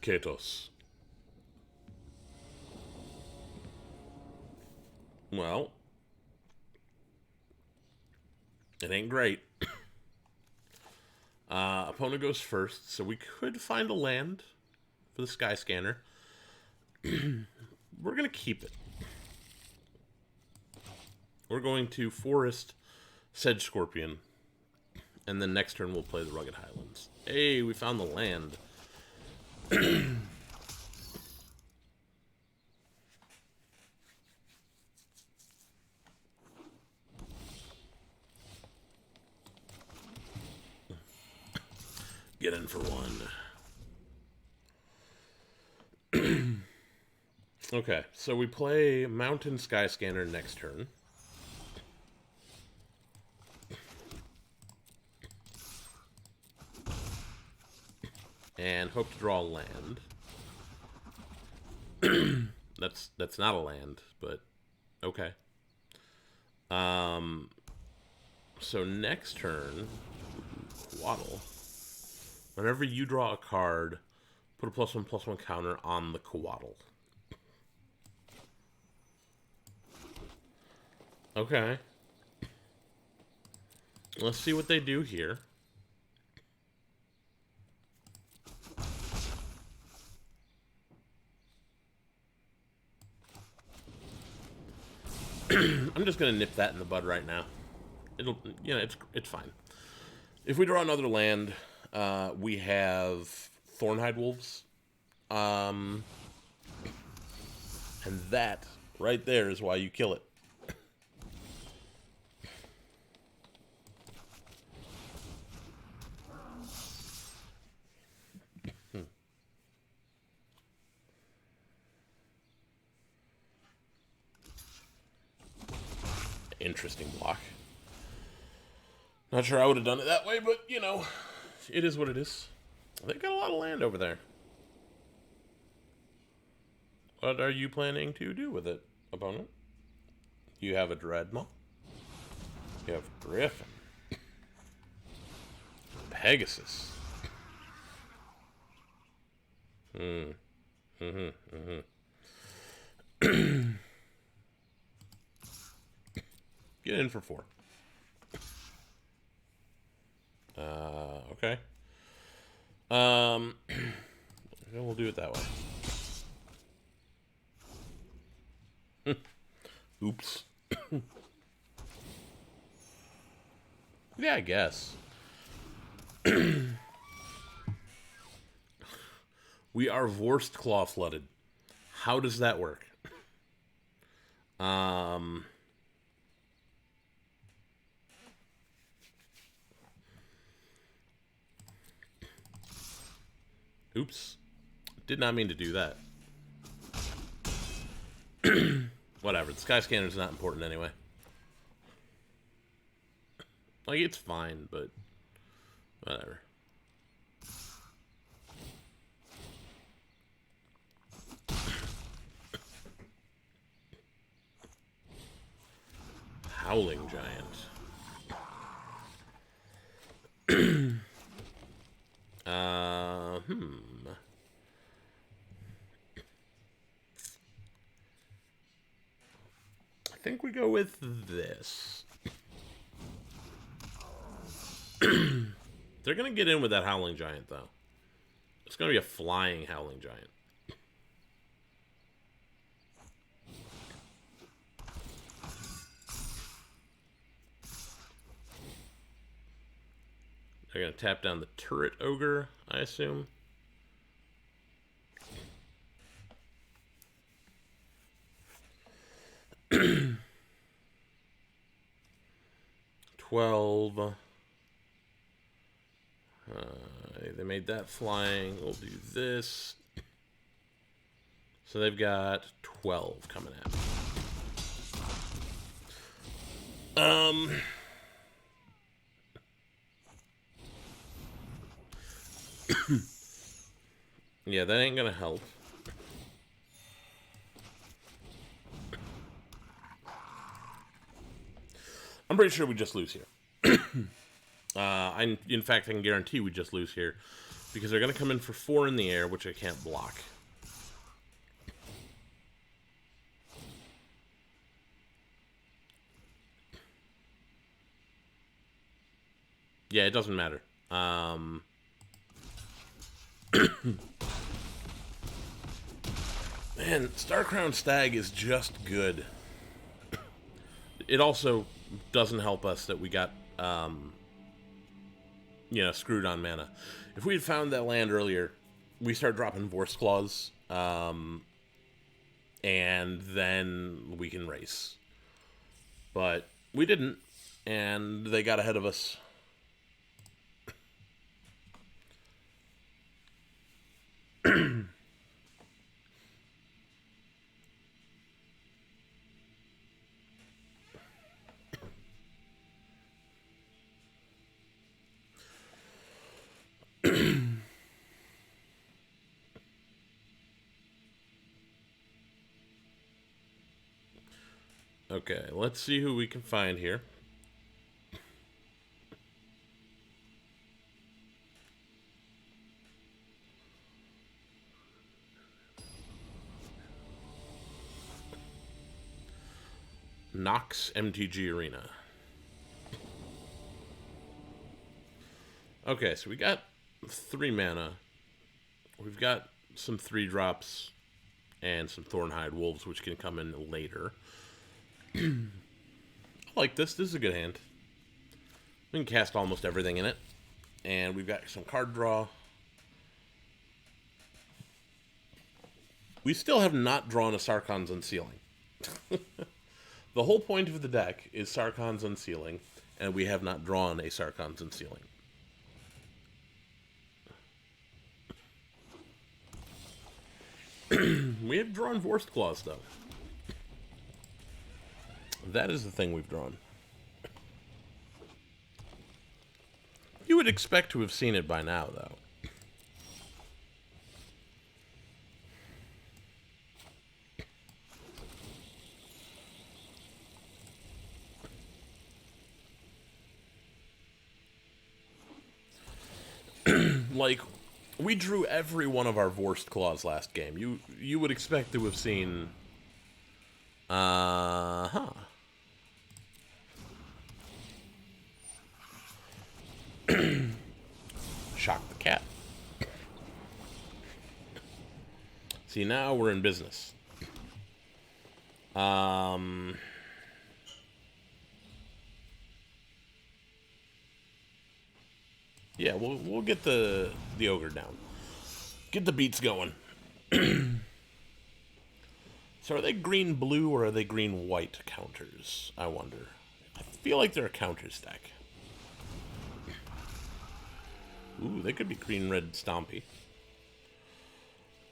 Katos. Well, it ain't great. Opponent goes first, so we could find a land for the Sky Scanner. We're going to keep it. We're going to Forest Sedge Scorpion, and then next turn we'll play the Rugged Highlands. Hey, we found the land. Get in for one. Okay, so we play Mountain Sky Scanner next turn. And hope to draw a land. That's not a land, but okay. So next turn, Waddle. Whenever you draw a card, put a +1/+1 counter on the Coatl. Okay. Let's see what they do here. I'm just gonna nip that in the bud right now. It'll, you know, it's fine. If we draw another land, we have Thornhide Wolves, and that right there is why you kill it. Interesting block. Not sure I would have done it that way, but, you know, it is what it is. They got a lot of land over there. What are you planning to do with it, opponent? You have a Dreadnought. You have Griffin. Pegasus. Get in for 4. Okay. We'll do it that way. Oops. Yeah, I guess. We are Vorst Claw flooded. How does that work? Oops. Did not mean to do that. Whatever. The Sky Scanner is not important anyway. Like, it's fine, but whatever. Howling Giant. I think we go with this. They're gonna get in with that Howling Giant, though. It's gonna be a flying Howling Giant. They're gonna tap down the Turret Ogre, I assume. They made that flying. We'll do this. So they've got 12 coming at me. Yeah, that ain't gonna help. I'm pretty sure we just lose here. In fact, I can guarantee we just lose here. Because they're going to come in for 4 in the air, which I can't block. Yeah, it doesn't matter. Man, Starcrown Stag is just good. It also doesn't help us that we got, screwed on mana. If we had found that land earlier, we start dropping Vorst Claws, and then we can race. But we didn't, and they got ahead of us. Okay, let's see who we can find here. Nox MTG Arena. Okay, so we got 3 mana. We've got some 3-drops and some Thornhide Wolves, which can come in later. I like this. This is a good hand. We can cast almost everything in it. And we've got some card draw. We still have not drawn a Sarkhan's Unsealing. The whole point of the deck is Sarkhan's Unsealing, and we have not drawn a Sarkhan's Unsealing. We have drawn Vorst Claws, though. That is the thing we've drawn. You would expect to have seen it by now, though. Like, we drew every one of our Vorst Claws last game. You would expect to have seen... Shock the cat. See, now we're in business. Yeah, we'll get the ogre down. Get the beats going. So are they green-blue or are they green-white counters? I wonder. I feel like they're a counter stack. Ooh, they could be green-red stompy.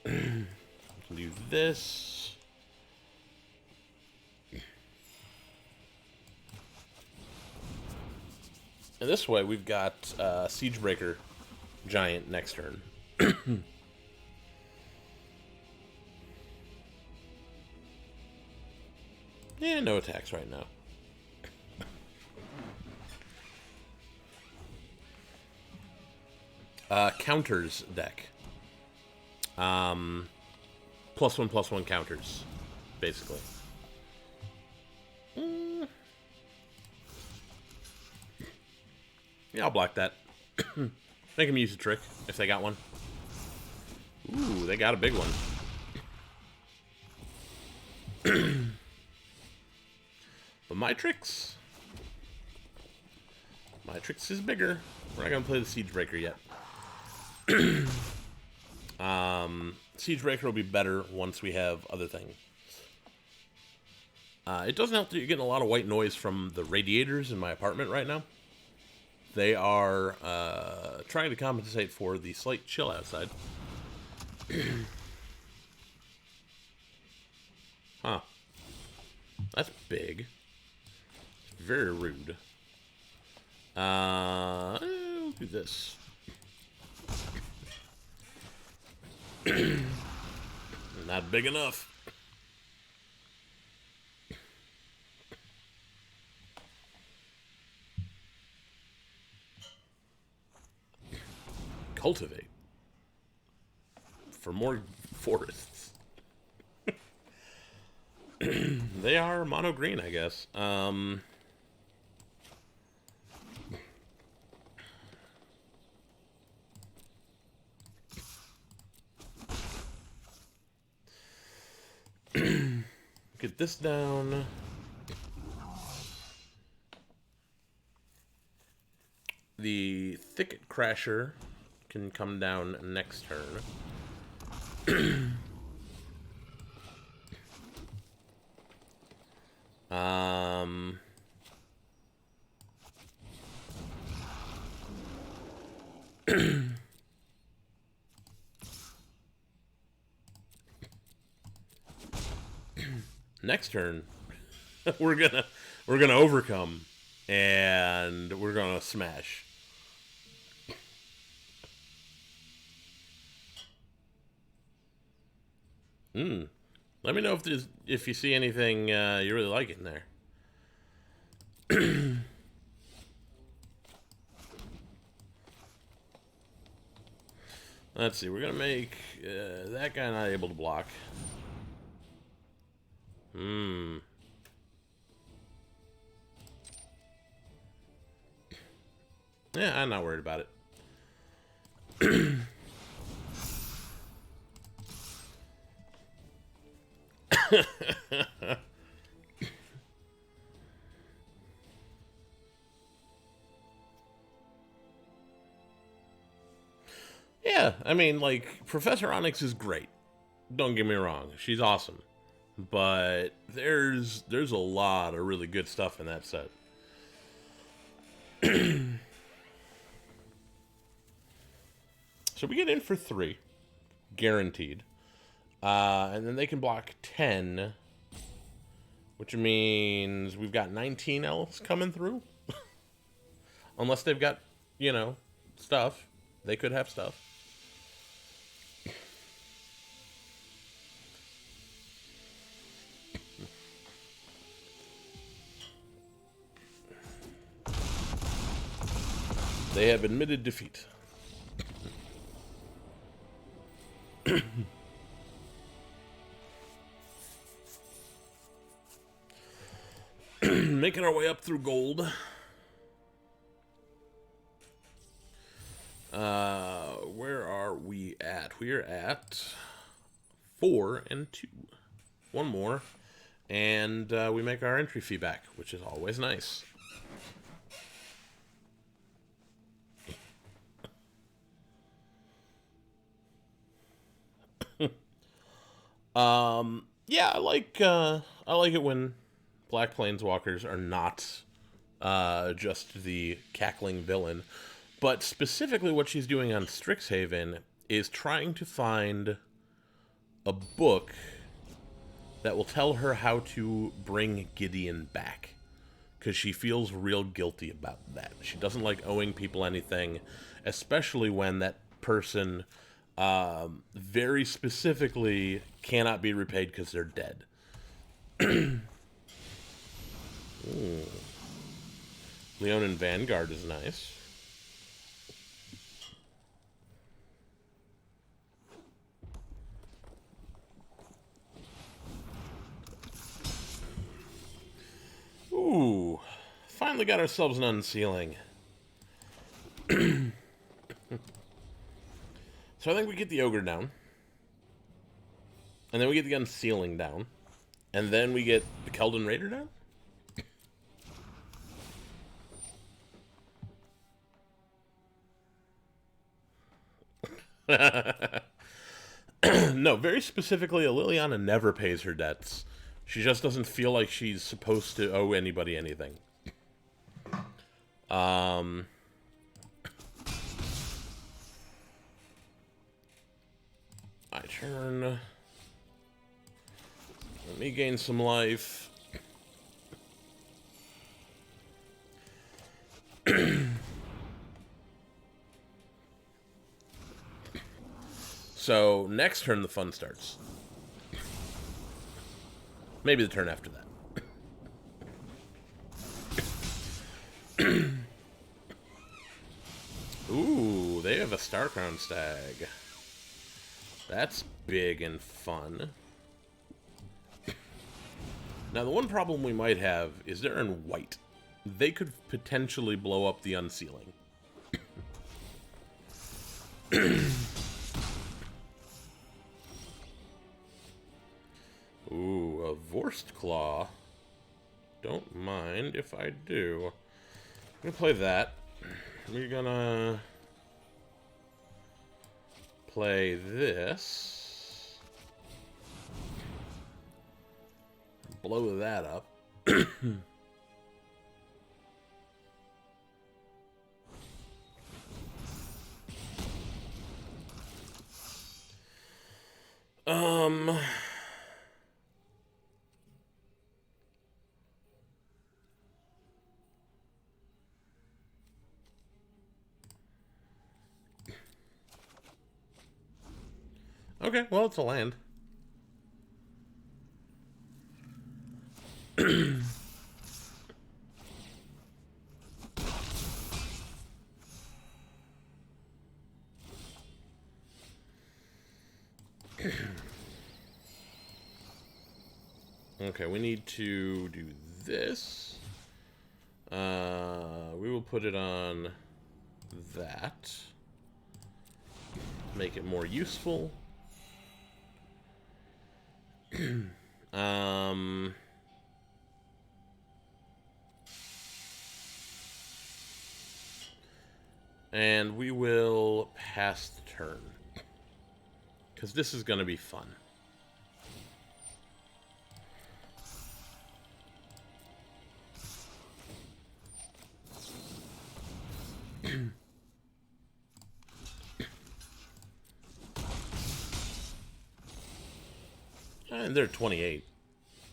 Do this. And this way, we've got Siegebreaker Giant next turn. Yeah, no attacks right now. Counters deck. +1/+1 counters, basically. Yeah, I'll block that. Make them use a trick, if they got one. Ooh, they got a big one. But my tricks is bigger. We're not going to play the Siegebreaker yet. Siegebreaker will be better once we have other things. It doesn't help that you're getting a lot of white noise from the radiators in my apartment right now. They are trying to compensate for the slight chill outside. Huh. That's big. Very rude. We'll do this. Not big enough. Cultivate. For more forests. They are mono green, I guess. Get this down. The Thicket Crasher can come down next turn. Next turn, we're gonna overcome, and we're gonna smash. Let me know if you see anything you really like in there. Let's see. We're gonna make that guy not able to block. Yeah, I'm not worried about it. Yeah, I mean, like, Professor Onyx is great. Don't get me wrong. She's awesome. But there's a lot of really good stuff in that set. So we get in for 3. Guaranteed. And then they can block 10. Which means we've got 19 elves coming through. Unless they've got, you know, stuff. They could have stuff. They have admitted defeat. Making our way up through gold. Where are we at? We are at 4 and 2. One more. And we make our entry fee back, which is always nice. Yeah, I like it when Black Planeswalkers are not just the cackling villain, but specifically what she's doing on Strixhaven is trying to find a book that will tell her how to bring Gideon back, because she feels real guilty about that. She doesn't like owing people anything, especially when that person very specifically cannot be repaid because they're dead. Leonin Vanguard is nice. Ooh, finally got ourselves an unsealing. So I think we get the Ogre down. And then we get the Unsealing down. And then we get the Keldon Raider down? No, very specifically, Liliana never pays her debts. She just doesn't feel like she's supposed to owe anybody anything. My turn. Let me gain some life. So, next turn the fun starts. Maybe the turn after that. Ooh, they have a Starcrown Stag. That's big and fun. Now, the one problem we might have is they're in white. They could potentially blow up the Unsealing. Ooh, a Vorst Claw. Don't mind if I do. I'm gonna play that. We're gonna play this. Blow that up. Okay, well, it's a land. Okay, we need to do this. We will put it on that. Make it more useful. And we will pass the turn, because this is going to be fun. And they're 28.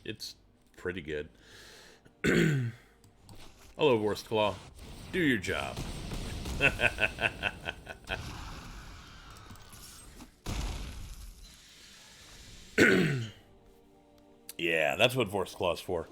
It's pretty good. Hello, Vorst Claw. Do your job. Yeah, that's what Vorst Claw's for.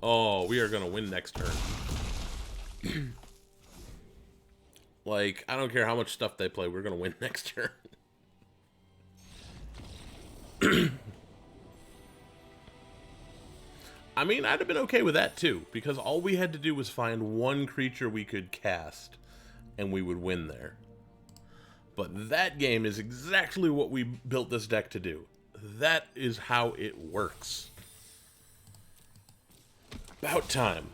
Oh, we are gonna win next turn. Like, I don't care how much stuff they play, we're gonna win next turn. I mean, I'd have been okay with that too, because all we had to do was find one creature we could cast, and we would win there. But that game is exactly what we built this deck to do. That is how it works. About time.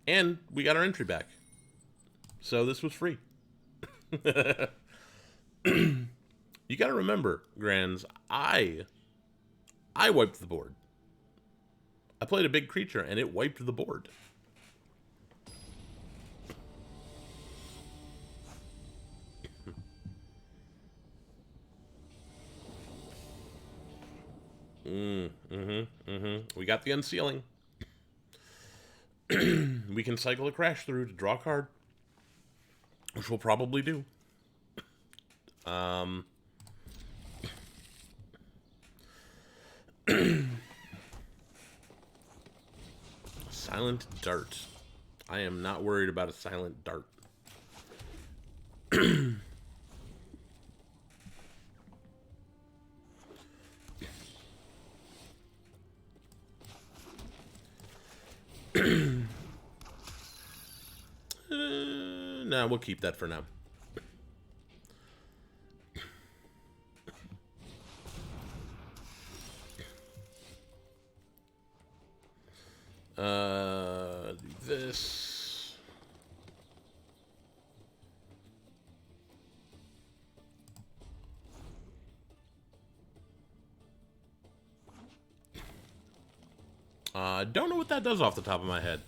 And we got our entry back. So this was free. You gotta remember, Grands, I wiped the board. I played a big creature, and it wiped the board. We got the unsealing. We can cycle a crash through to draw a card, which we'll probably do. Silent Dart. I am not worried about a Silent Dart. Nah, we'll keep that for now. This. Don't know what that does off the top of my head.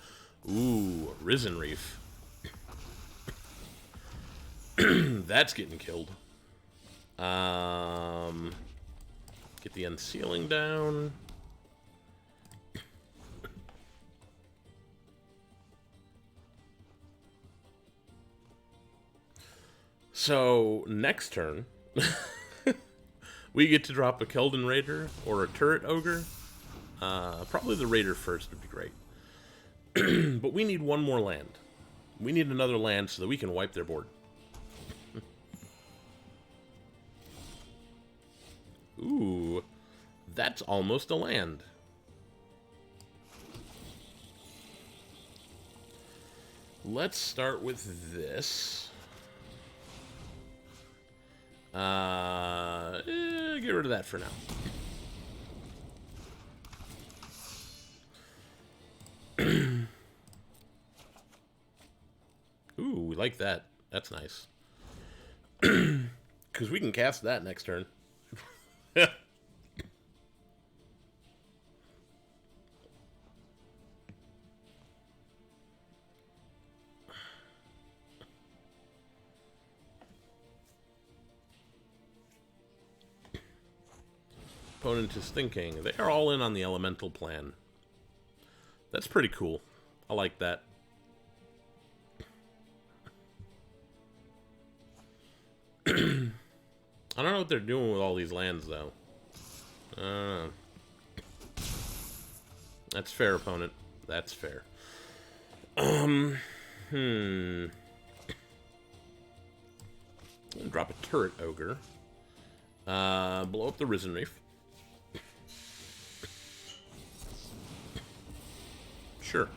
Ooh, Risen Reef. That's getting killed. Get the unsealing down. So, next turn, we get to drop a Keldon Raider or a Turret Ogre. Probably the Raider first would be great. But we need one more land. We need another land so that we can wipe their board. Ooh, that's almost a land. Let's start with this. Get rid of that for now. Ooh, we like that. That's nice. Because we can cast that next turn. Opponent is thinking. They are all in on the elemental plan. That's pretty cool. I like that. I don't know what they're doing with all these lands, though. That's fair, opponent. That's fair. Drop a Turret Ogre. Blow up the Risen Reef. Sure.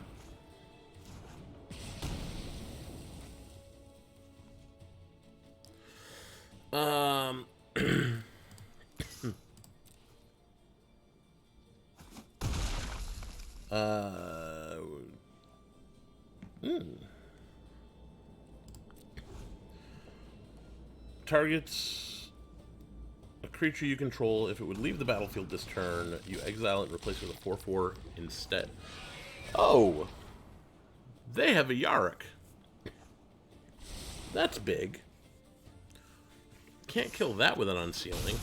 Targets a creature you control. If it would leave the battlefield this turn, you exile it and replace it with a 4/4 instead. Oh! They have a Yarok. That's big. Can't kill that with an unsealing.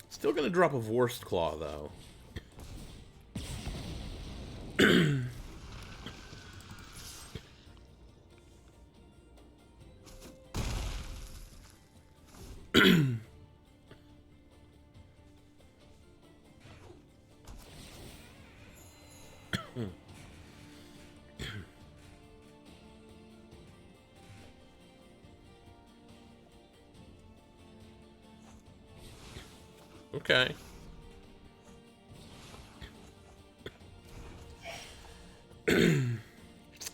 Still gonna drop a Vorst Claw, though. Okay.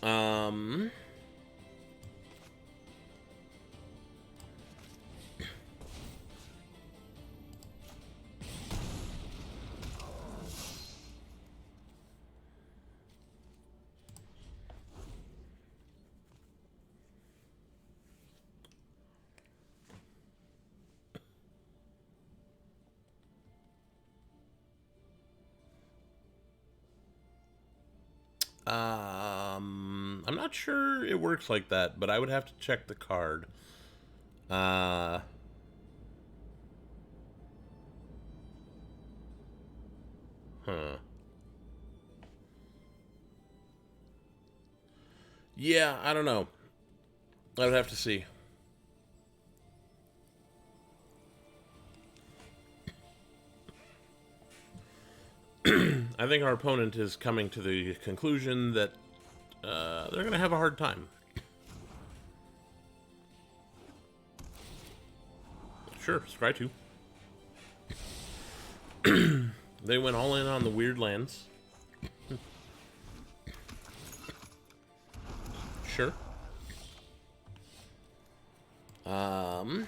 um... I'm not sure it works like that, but I would have to check the card. Uh, huh. Yeah, I don't know. I would have to see. I think our opponent is coming to the conclusion that they're going to have a hard time. Sure, try to. They went all in on the weird lands. Sure. Um...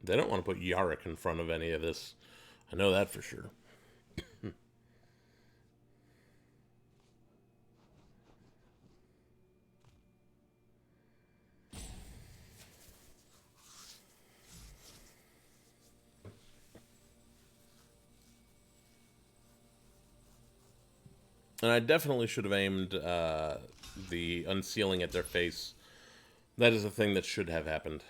They don't want to put Yarrick in front of any of this. I know that for sure. And I definitely should have aimed the unsealing at their face. That is a thing that should have happened.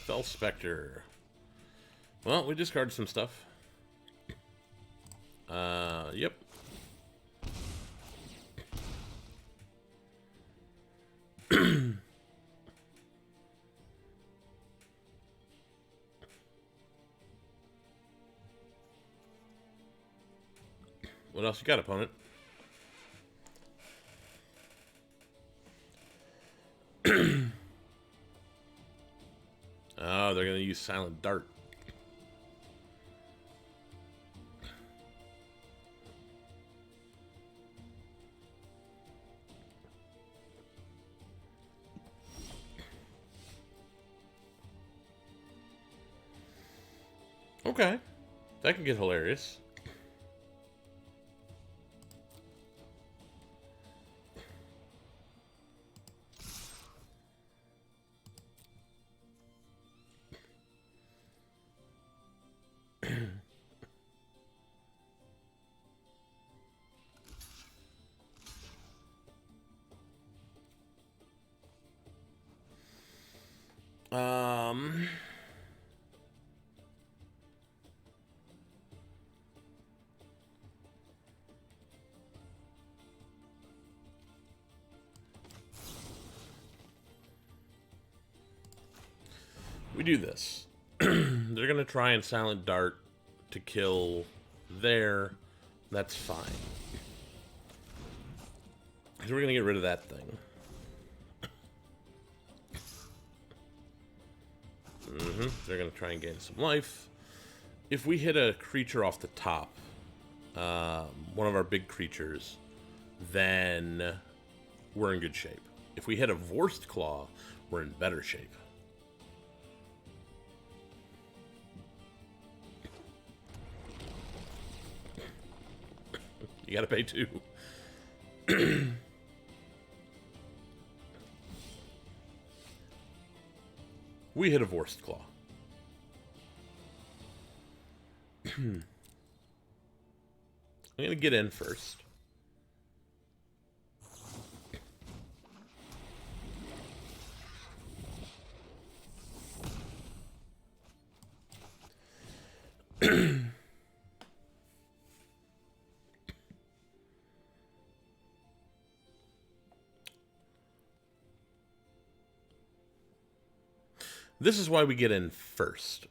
Fell Spectre. Well, we discarded some stuff. Yep. What else you got, opponent? Oh, they're going to use Silent Dart. Okay. That can get hilarious. Um... We do this. They're gonna try and silent dart to kill there. That's fine. So we're gonna get rid of that thing. They're gonna try and gain some life. If we hit a creature off the top, one of our big creatures, then we're in good shape. If we hit a Vorst Claw, we're in better shape. You gotta pay 2. We hit a Vorst Claw. I'm gonna get in first. This is why we get in first.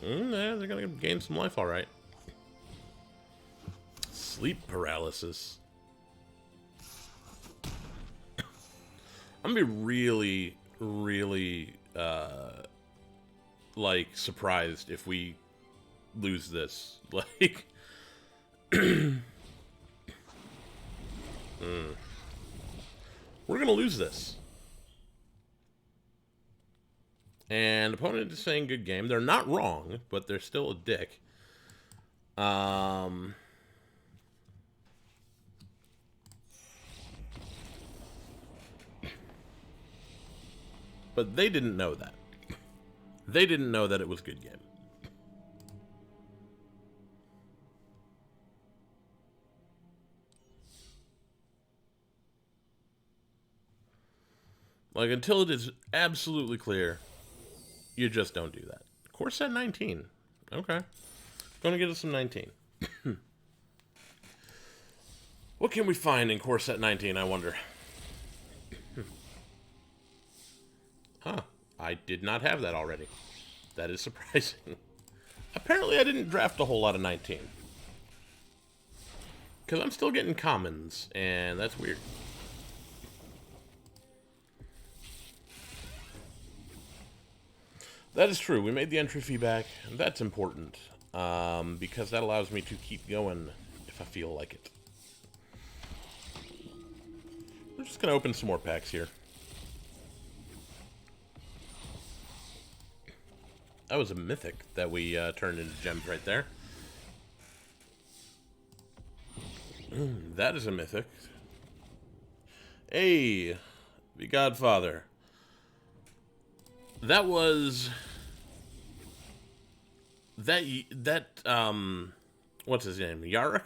Yeah, they're gonna gain some life, all right. Sleep paralysis. I'm gonna be really, really, like, surprised if we lose this. Like, we're gonna lose this. And opponent is saying good game. They're not wrong, but they're still a dick. But they didn't know that. They didn't know that it was good game. Like, until it is absolutely clear, you just don't do that. Core set 19. Okay. Gonna get us some 19. What can we find in core set 19, I wonder? Huh. I did not have that already. That is surprising. Apparently I didn't draft a whole lot of 19. Because I'm still getting commons, and that's weird. That is true. We made the entry fee back. That's important. Because that allows me to keep going if I feel like it. We're just going to open some more packs here. That was a mythic that we turned into gems right there. That is a mythic. Hey, the Godfather. That was... That, what's his name? Yarrick?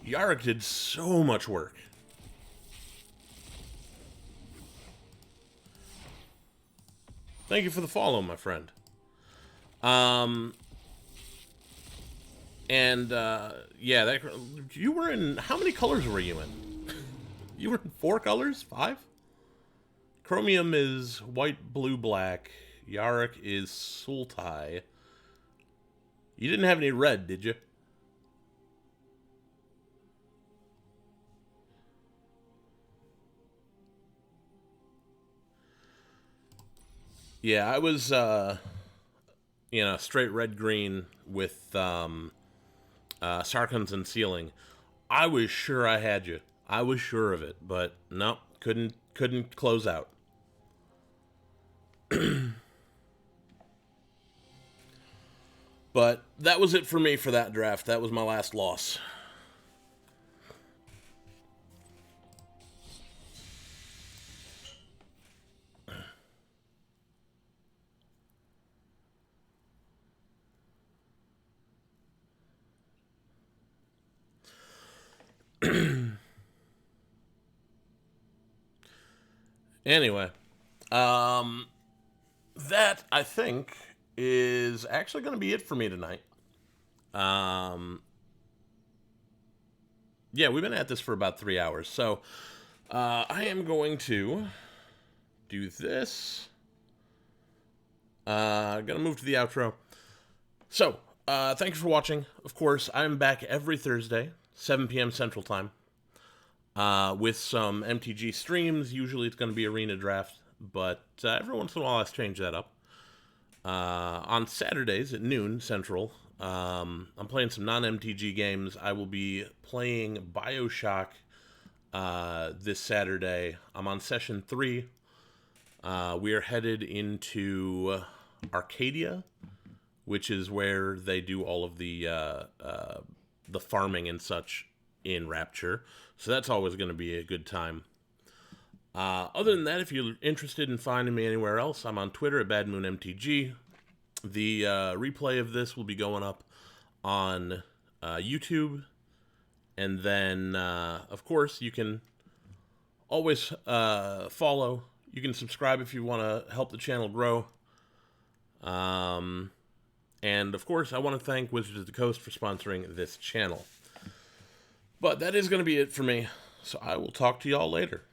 Yarrick did so much work. Thank you for the follow, my friend. Yeah, that you were in. How many colors were you in? You were in 4 colors, 5. Chromium is white, blue, black. Yarrick is Sultai. You didn't have any red, did you? Yeah, I was, straight red-green with Sarkhan's and Sealing. I was sure I had you. I was sure of it, but no, couldn't close out. But that was it for me for that draft. That was my last loss. Anyway, That, I think, is actually going to be it for me tonight. Um, yeah, we've been at this for about 3 hours. So I am going to do this. Gonna move to the outro. So, thank you for watching. Of course, I'm back every Thursday, 7 p.m. Central Time, with some MTG streams. Usually it's going to be Arena Draft, but every once in a while I change that up. On Saturdays at noon Central, I'm playing some non-MTG games. I will be playing Bioshock this Saturday. I'm on session 3. We are headed into Arcadia, which is where they do all of the farming and such in Rapture. So that's always going to be a good time. Other than that, if you're interested in finding me anywhere else, I'm on Twitter at BadMoonMTG. The replay of this will be going up on YouTube. And then, of course, you can always follow. You can subscribe if you want to help the channel grow. And, of course, I want to thank Wizards of the Coast for sponsoring this channel. But that is going to be it for me. So I will talk to y'all later.